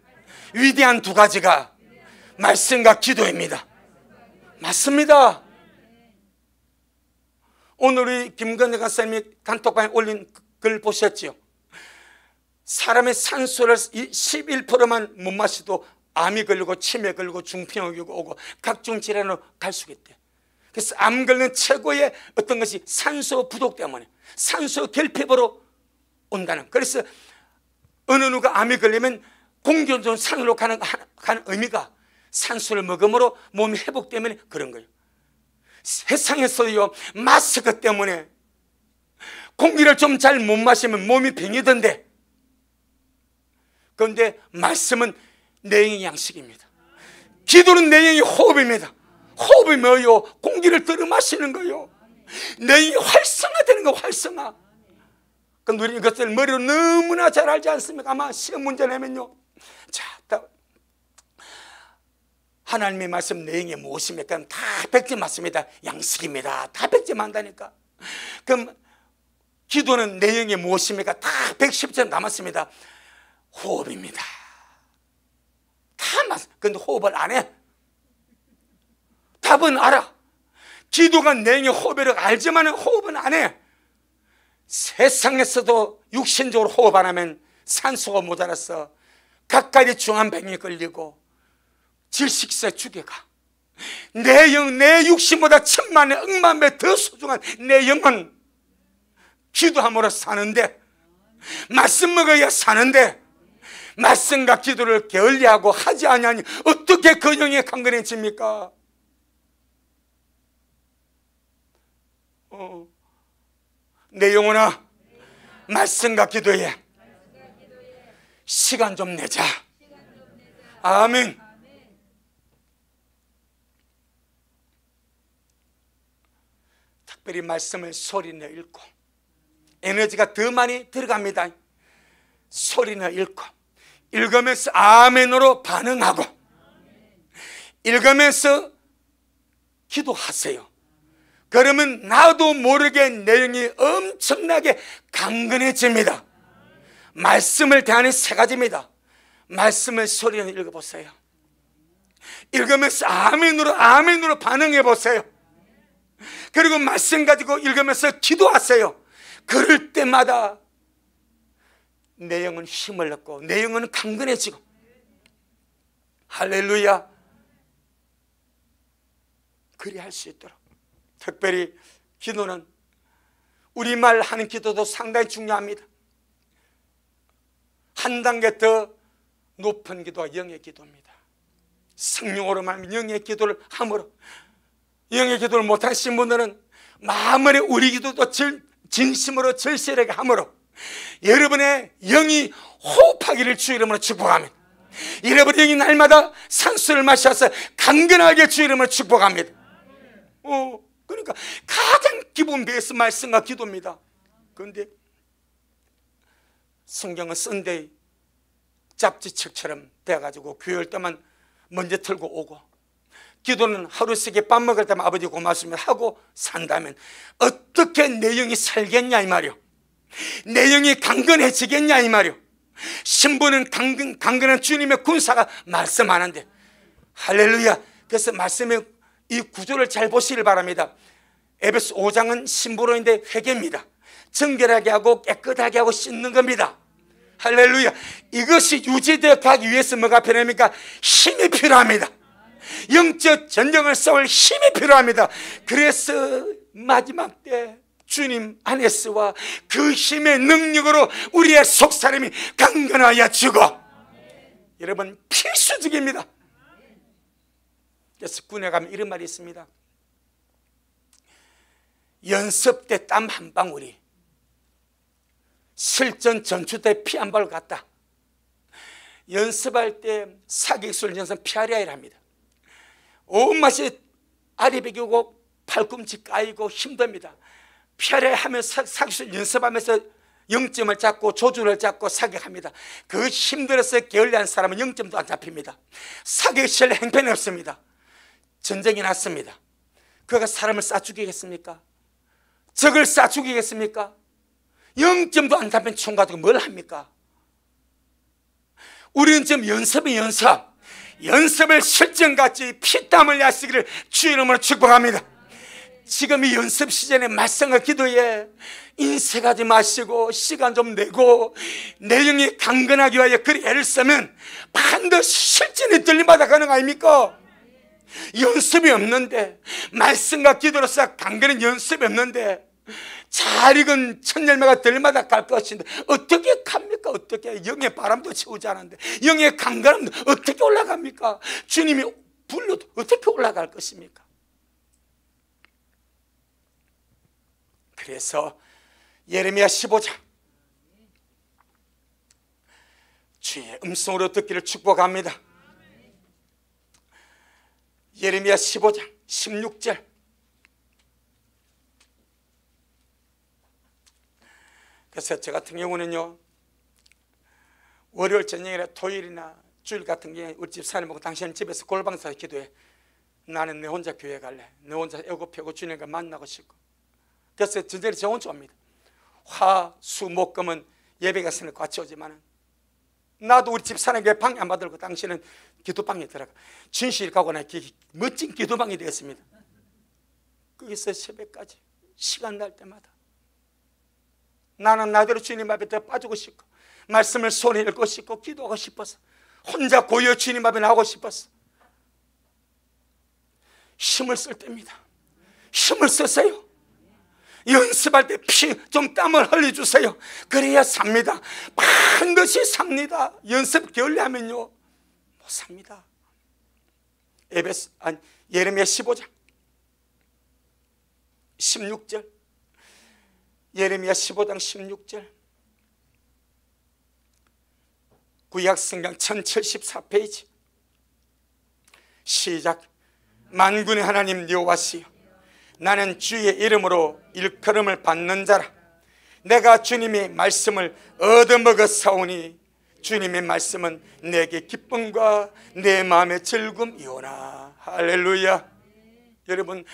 위대한 두 가지가 말씀과 기도입니다. 맞습니다. 오늘 우리 김건희 간사님이 단톡방에 올린 그걸 보셨죠? 사람의 산소를 11%만 못 마셔도 암이 걸리고 치매 걸리고 중풍이 오고 각종 질환으로 갈 수가 있대. 그래서 암 걸리는 최고의 어떤 것이 산소 부족 때문에, 산소 결핍으로 온다는. 그래서 어느 누가 암이 걸리면 공기온전 산으로 가는 의미가 산소를 먹음으로 몸이 회복되면 그런 거예요. 세상에서요, 마스크 때문에 공기를 좀 잘 못 마시면 몸이 병이던데, 그런데 말씀은 내영의 양식입니다. 기도는 내영의 호흡입니다. 호흡이 뭐요? 공기를 들어 마시는 거요. 내영이 활성화되는 거, 활성화. 그런데 우리는 이것을 머리로 너무나 잘 알지 않습니까? 아마 시험 문제 내면요, 자, 하나님의 말씀 내용이 무엇입니까? 다 100점 맞습니다. 양식입니다. 다 100점 한다니까. 그럼 기도는 내용이 무엇입니까? 다 110점 남았습니다. 호흡입니다. 다 맞. 근데 호흡을 안 해. 답은 알아. 기도가 내용의 호흡이라고 알지만 호흡은 안 해. 세상에서도 육신적으로 호흡 안 하면 산소가 모자라서 각가지 중환병이 걸리고 질식사에 죽여가. 내 영, 내 육신보다 1000만의 100만 배 더 소중한 내 영은 기도함으로 사는데, 말씀 먹어야 사는데, 말씀과 기도를 게을리하고 하지 아니하니 어떻게 그 영이 강건해집니까? 내 영혼아, 말씀과 기도에 시간 좀 내자. 아멘. 특별히 말씀을 소리내 읽고 에너지가 더 많이 들어갑니다. 소리내 읽고 읽으면서 아멘으로 반응하고 읽으면서 기도하세요. 그러면 나도 모르게 내용이 엄청나게 강건해집니다. 말씀을 대하는 세 가지입니다. 말씀을 소리내 읽어보세요. 읽으면서 아멘으로 반응해 보세요. 그리고 말씀 가지고 읽으면서 기도하세요. 그럴 때마다 내 영은 힘을 얻고 내 영은 강건해지고. 할렐루야. 그리 할 수 있도록. 특별히 기도는 우리말 하는 기도도 상당히 중요합니다. 한 단계 더 높은 기도가 영의 기도입니다. 성령으로 말하면 영의 기도를 함으로, 영의 기도를 못하신 분들은 마음으로 우리 기도도 진심으로 절실하게 함으로 여러분의 영이 호흡하기를 주 이름으로 축복합니다. 여러분의 영이 날마다 산소를 마셔서 강건하게 주 이름으로 축복합니다. 그러니까 가장 기본 베이스 말씀과 기도입니다. 그런데 성경은 썬데이 잡지책처럼 돼가지고 교회할 때만 먼저 틀고 오고, 기도는 하루 세끼 밥 먹을 때만 아버지 고맙습니다 하고 산다면 어떻게 내 영이 살겠냐 이 말이요. 내 영이 강건해지겠냐 이 말이요. 신부는 강건한 주님의 군사가 말씀하는데, 할렐루야. 그래서 말씀의 이 구조를 잘 보시길 바랍니다. 에베소 5장은 신부로인데 회개입니다. 정결하게 하고 깨끗하게 하고 씻는 겁니다. 할렐루야. 이것이 유지되어 가기 위해서 뭐가 필요합니까? 힘이 필요합니다. 영적 전쟁을 싸울 힘이 필요합니다. 그래서 마지막 때 주님 안에서와 그 힘의 능력으로 우리의 속사람이 강건하여 주고, 여러분 필수적입니다. 그래서 군에 가면 이런 말이 있습니다. 연습 때 땀 한 방울이 실전 전투 때 피 한 방울 같다. 연습할 때 사격술 연습 피하려야 합니다. 온 맛이 알이 배기고 팔꿈치 까이고 힘듭니다. 피하려 하면서 사격술 연습하면서 0점을 잡고 조준을 잡고 사격합니다. 그 힘들어서 게을리한 사람은 0점도 안 잡힙니다. 사격실 행편이 없습니다. 전쟁이 났습니다. 그가 사람을 쏴 죽이겠습니까? 적을 쏴 죽이겠습니까? 0점도 안 잡힌 총 가지고 뭘 합니까? 우리는 지금 연습을 실전같이 피땀을 야시기를 주 이름으로 축복합니다. 지금 이 연습 시즌에 말씀과 기도에 인색하지 마시고 시간 좀 내고 내 영이 강건하기 위하여 그 애를 쓰면 반드시 실전이 들림받아 가는 거 아닙니까? 연습이 없는데, 말씀과 기도로서 강건한 연습이 없는데 잘 익은 첫 열매가 들마다 갈 것인데 어떻게 갑니까? 어떻게? 영의 바람도 채우지 않았는데 영의 강건함도 어떻게 올라갑니까? 주님이 불러도 어떻게 올라갈 것입니까? 그래서 예레미야 15장 주의 음성으로 듣기를 축복합니다. 예레미야 15장 16절. 그래서 저 같은 경우는요, 월요일 저녁이나 토요일이나 주일 같은 경우에 우리 집사람하고 당신은 집에서 골방에서 기도해. 나는 내 혼자 교회 갈래. 내 혼자 애고펴고 주님과 만나고 싶고. 그래서 전제리 저 혼자 옵니다. 화, 수, 목, 금은 예배가 있으니까 같이 오지만은 나도 우리 집사람에게 방해 안 받들고 당신은 기도방에 들어가. 진실 가고 나 멋진 기도방이 되었습니다. 거기서 새벽까지 시간 날 때마다 나는 나대로 주님 앞에 더 빠지고 싶고 말씀을 손에 읽고 싶고 기도하고 싶어서 혼자 고요 주님 앞에 나오고 싶어서 힘을 쓸 때입니다. 힘을 쓰세요. 연습할 때 피 좀 땀을 흘려주세요. 그래야 삽니다. 반드시 삽니다. 연습 게을리하면요 못 삽니다. 예레미야 15장 16절. 예레미야 15장 16절. 구약성경 1074페이지. 시작. 만군의 하나님 여호와시여, 나는 주의 이름으로 일컬음을 받는 자라. 내가 주님의 말씀을 얻어먹었사오니 주님의 말씀은 내게 기쁨과 내 마음의 즐거움이오나. 할렐루야. 여러분,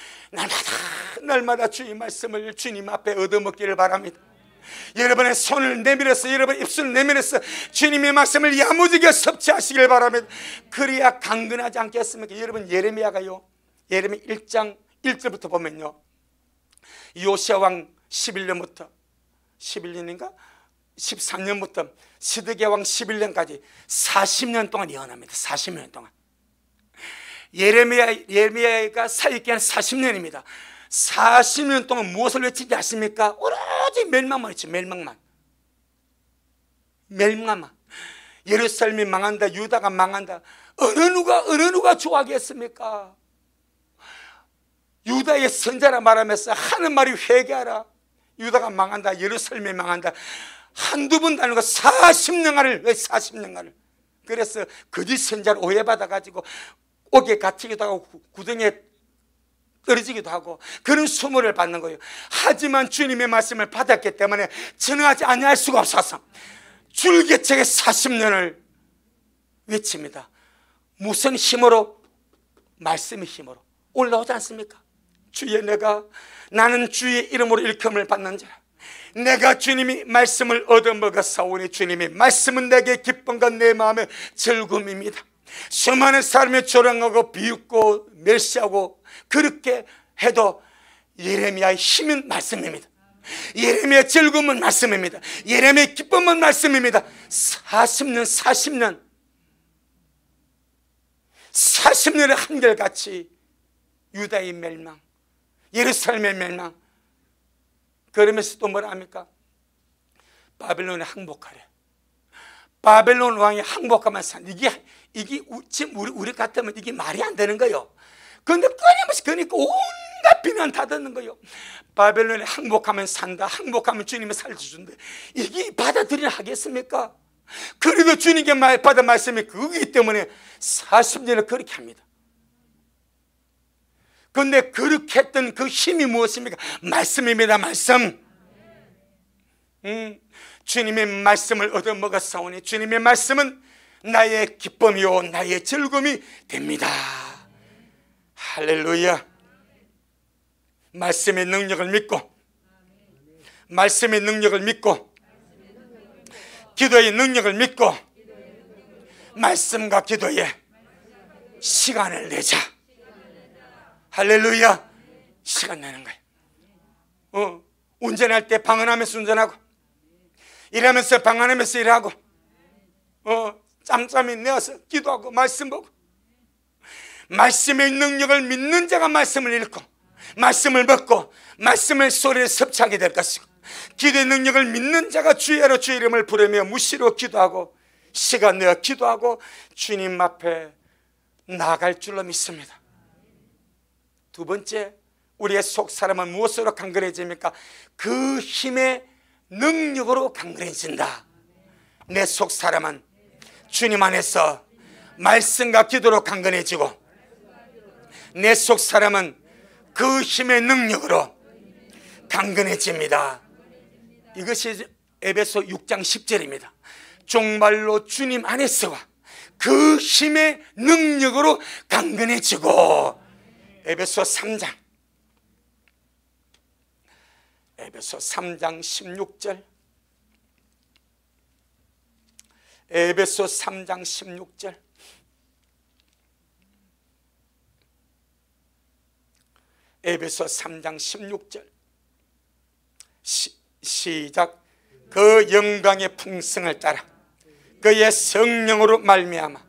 날마다 주의 말씀을 주님 앞에 얻어먹기를 바랍니다. 여러분의 손을 내밀어서, 여러분의 입술을 내밀어서 주님의 말씀을 야무지게 섭취하시길 바랍니다. 그래야 강건하지 않겠습니까? 여러분, 예레미야가요, 예레미야 1장 1절부터 보면요, 요시야 왕 11년부터 11년인가 13년부터 시드기야 왕 11년까지 40년 동안 예언합니다. 40년 동안. 예레미야가 사역기한 40년입니다. 40년 동안 무엇을 외치지 않습니까? 오로지 멸망만 외치. 멸망만. 예루살렘이 망한다, 유다가 망한다. 어느 누가 좋아하겠습니까? 유다의 선자라 말하면서 하는 말이 회개하라. 유다가 망한다, 예루살렘이 망한다. 한두 번 다는 거 40년간을. 왜 40년간을? 그래서 거짓 선자를 오해받아가지고 옥에 갇히기도 하고 구덩이에 떨어지기도 하고 그런 수모를 받는 거예요. 하지만 주님의 말씀을 받았기 때문에 전하지 아니할 수가 없어서 줄기차게 40년을 외칩니다. 무슨 힘으로? 말씀의 힘으로 올라오지 않습니까? 나는 주의 이름으로 일컬음을 받는 자라. 내가 주님이 말씀을 얻어먹었사오니 주님의 말씀은 내게 기쁨과 내 마음의 즐거움입니다. 수많은 사람이 조롱하고 비웃고 멸시하고 그렇게 해도 예레미야의 힘은 말씀입니다. 예레미야의 즐거움은 말씀입니다. 예레미야의 기쁨은 말씀입니다. 40년의 한결같이 유다의 멸망, 예루살렘의 멸망. 그러면서 또 뭐라 합니까? 바벨론에 항복하래. 바벨론 왕이 항복하면 이게 지금 우리 같으면 이게 말이 안 되는 거예요. 그런데 끊임없이 그러니까 온갖 비난 다 듣는 거예요. 바벨론에 항복하면 산다, 항복하면 주님이 살려준다. 이게 받아들이려 하겠습니까? 그래도 주님께 받은 말씀이 그거기 때문에 40년을 그렇게 합니다. 그런데 그렇게 했던 그 힘이 무엇입니까? 말씀입니다. 말씀. 주님의 말씀을 얻어먹었사오니 주님의 말씀은 나의 기쁨이요 나의 즐거움이 됩니다. 할렐루야. 말씀의 능력을 믿고, 말씀의 능력을 믿고, 기도의 능력을 믿고, 말씀과 기도에 시간을 내자. 할렐루야. 시간 내는 거예요. 운전할 때 방언하면서 운전하고, 일하면서 방언하면서 일하고, 짬짬이 내어서 기도하고 말씀 보고, 말씀의 능력을 믿는 자가 말씀을 읽고 말씀을 먹고 말씀의 소리를 섭취하게 될 것이고, 기도의 능력을 믿는 자가 주야로 주의 이름을 부르며 무시로 기도하고 시간 내어 기도하고 주님 앞에 나아갈 줄로 믿습니다. 두 번째, 우리의 속 사람은 무엇으로 강건해집니까? 그 힘의 능력으로 강건해진다. 내 속 사람은 주님 안에서 말씀과 기도로 강건해지고, 내 속 사람은 그 힘의 능력으로 강건해집니다. 이것이 에베소 6장 10절입니다. 정말로 주님 안에서와 그 힘의 능력으로 강건해지고, 에베소 3장 16절, 에베소 3장 16절, 에베소 3장 16절 시작. 그 영광의 풍성을 따라 그의 성령으로 말미암아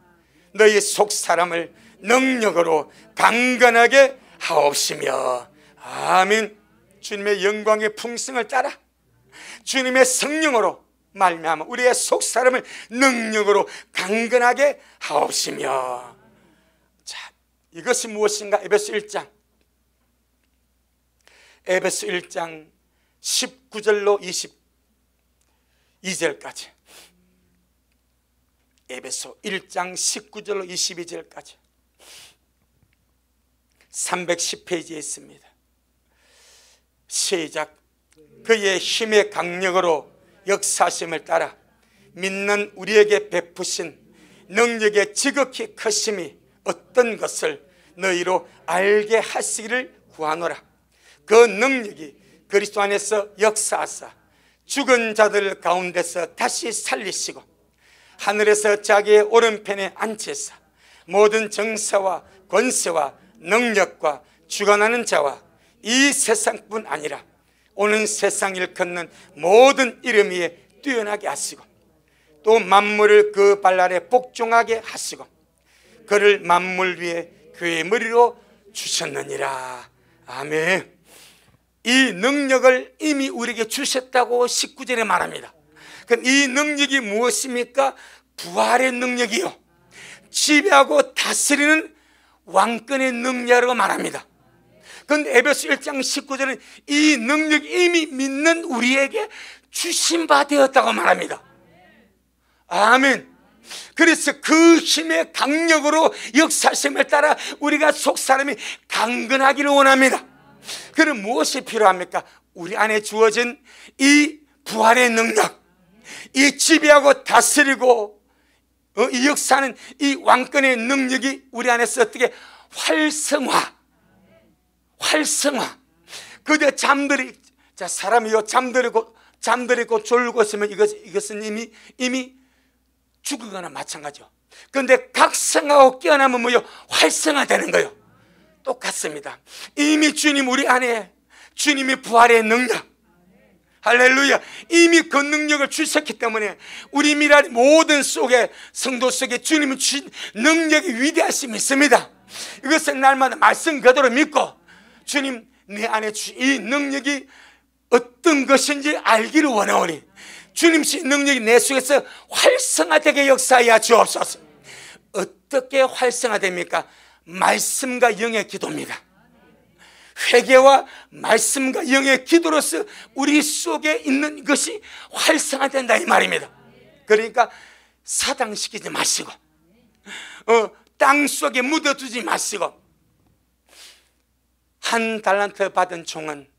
너희 속 사람을 능력으로 강건하게 하옵시며. 아멘. 주님의 영광의 풍성을 따라 주님의 성령으로 말미암아 우리의 속 사람을 능력으로 강건하게 하옵시며. 자, 이것이 무엇인가? 에베소 1장 19절로 22절까지, 에베소 1장 19절로 22절까지 310페이지에 있습니다. 시작. 그의 힘의 강력으로 역사하심을 따라 믿는 우리에게 베푸신 능력의 지극히 크심이 어떤 것을 너희로 알게 하시기를 구하노라. 그 능력이 그리스도 안에서 역사하사 죽은 자들 가운데서 다시 살리시고 하늘에서 자기의 오른편에 앉히사 모든 정사와 권세와 능력과 주관하는 자와 이 세상뿐 아니라 오는 세상 일컫는 모든 이름 위에 뛰어나게 하시고 또 만물을 그 발 아래 복종하게 하시고 그를 만물 위에 그의 머리로 주셨느니라. 아멘. 이 능력을 이미 우리에게 주셨다고 19절에 말합니다. 그럼 이 능력이 무엇입니까? 부활의 능력이요, 지배하고 다스리는 왕권의 능력이라고 말합니다. 그런데 에베소 1장 19절은 이 능력이 이미 믿는 우리에게 주신 바 되었다고 말합니다. 아멘. 그래서 그 힘의 강력으로 역사심을 따라 우리가 속사람이 강건하기를 원합니다. 그럼 무엇이 필요합니까? 우리 안에 주어진 이 부활의 능력, 이 지배하고 다스리고 이 역사는 이 왕권의 능력이 우리 안에서 어떻게 활성화. 그저 사람이요 잠들이고 졸고 있으면 이것은 이미 죽으거나 마찬가지요. 그런데 각성하고 깨어나면 뭐요? 활성화되는 거예요. 똑같습니다. 이미 주님 우리 안에 주님이 부활의 능력, 할렐루야, 이미 그 능력을 주셨기 때문에 우리 미랄 모든 속에 성도 속에 주님이 주신 능력이 위대하심이 있습니다. 이것은 날마다 말씀 그대로 믿고 주님 내 안에 이 능력이 어떤 것인지 알기를 원하오니 주님의 능력이 내 속에서 활성화되게 역사하여 주옵소서. 어떻게 활성화됩니까? 말씀과 영의 기도입니다. 회개와 말씀과 영의 기도로서 우리 속에 있는 것이 활성화된다 이 말입니다. 그러니까 사당시키지 마시고 땅 속에 묻어두지 마시고, 한 달란트 받은 종은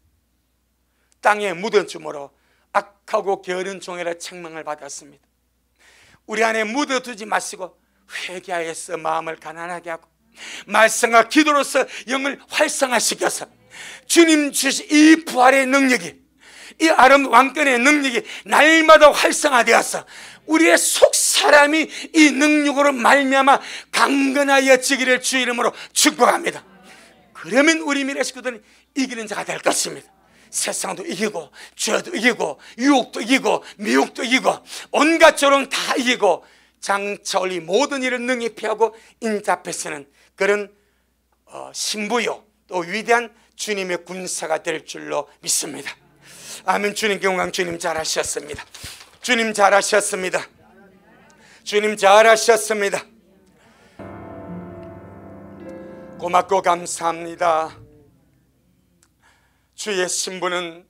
땅에 묻은 주므로 악하고 게으른 종이라 책망을 받았습니다. 우리 안에 묻어두지 마시고 회개하여서 마음을 가난하게 하고 말씀과 기도로서 영을 활성화시켜서 주님 주신 이 부활의 능력이, 이 아름다운 왕권의 능력이 날마다 활성화되어서 우리의 속사람이 이 능력으로 말미암아 강건하여지기를 주 이름으로 축복합니다. 그러면 우리 미래 식구들은 이기는 자가 될 것입니다. 세상도 이기고 죄도 이기고 유혹도 이기고 미혹도 이기고 온갖 조롱 다 이기고 장차올리 모든 일을 능히 피하고 인자 앞에서는 그런 신부요 또 위대한 주님의 군사가 될 줄로 믿습니다. 아멘. 주님께 영광. 주님 잘하셨습니다. 주님 잘하셨습니다. 주님 잘하셨습니다. 고맙고 감사합니다. 주의 신부는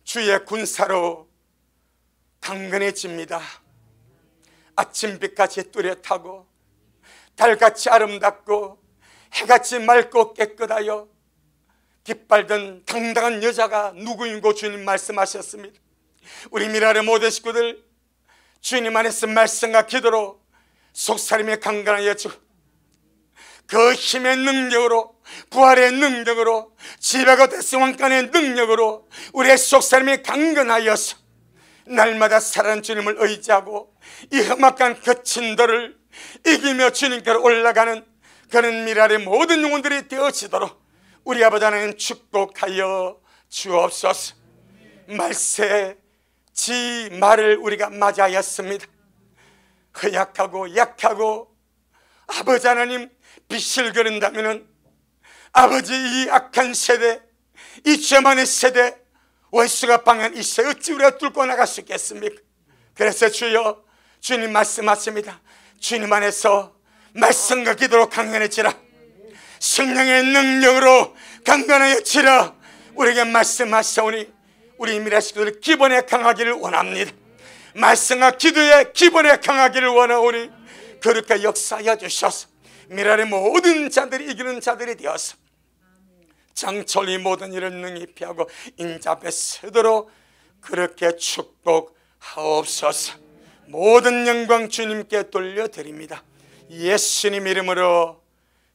주의 군사로 강건해집니다. 아침빛같이 뚜렷하고 달같이 아름답고 해같이 맑고 깨끗하여 깃발든 당당한 여자가 누구인고 주님 말씀하셨습니다. 우리 미라의 모든 식구들 주님 안에서 말씀과 기도로 속사림에 강건하여지고 그 힘의 능력으로 부활의 능력으로 지배가 됐을 왕권의 능력으로 우리의 속사림이 강건하여서 날마다 살아난 주님을 의지하고 이 험악한 거친 돌을 이기며 주님께로 올라가는 그런 미랄의 모든 영혼들이 되어지도록 우리 아버지 하나님 축복하여 주옵소서. 말세 지 말을 우리가 맞이하였습니다. 허약하고 약하고 아버지 하나님 빛을 그린다면 아버지 이 악한 세대 이 죄만의 세대 원수가 방한 이 세대 어찌 우리가 뚫고 나갈 수 있겠습니까? 그래서 주여 주님 말씀하십니다. 주님 안에서 말씀과 기도로 강건해지라. 성령의 능력으로 강건해지라. 우리에게 말씀하시오니 우리 미래 식구들 기본에 강하기를 원합니다. 말씀과 기도에 기본에 강하기를 원하오니 그렇게 역사하여 주셔서 미래의 모든 자들이 이기는 자들이 되어서 장철이 모든 일을 능히 피하고 인자 앞에 서도록 그렇게 축복하옵소서. 모든 영광 주님께 돌려드립니다. 예수님 이름으로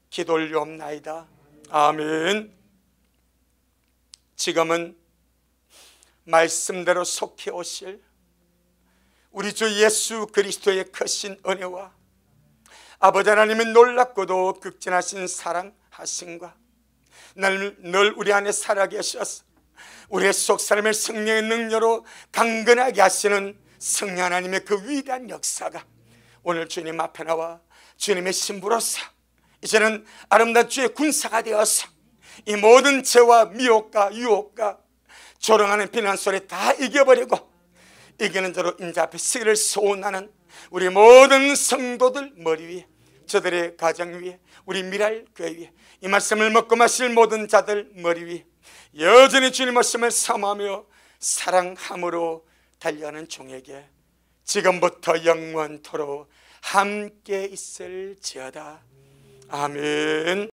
기도 올리옵나이다. 아멘. 지금은 말씀대로 속히 오실 우리 주 예수 그리스도의 크신 은혜와 아버지 하나님의 놀랍고도 극진하신 사랑하심과 늘 우리 안에 살아계셔서 우리의 속사람의 성령의 능력으로 강건하게 하시는 성령 하나님의 그 위대한 역사가 오늘 주님 앞에 나와 주님의 신부로서 이제는 아름다운 주의 군사가 되어서 이 모든 죄와 미혹과 유혹과 조롱하는 비난 소리 다 이겨버리고 이기는 자로 인자 앞에 서기를 소원하는 우리 모든 성도들 머리 위에 저들의 가정 위에 우리 미랄 교회 위에 이 말씀을 먹고 마실 모든 자들 머리 위에 여전히 주님 말씀을 사모하며 사랑함으로 달려가는 종에게 지금부터 영원토록 함께 있을지어다. 아멘.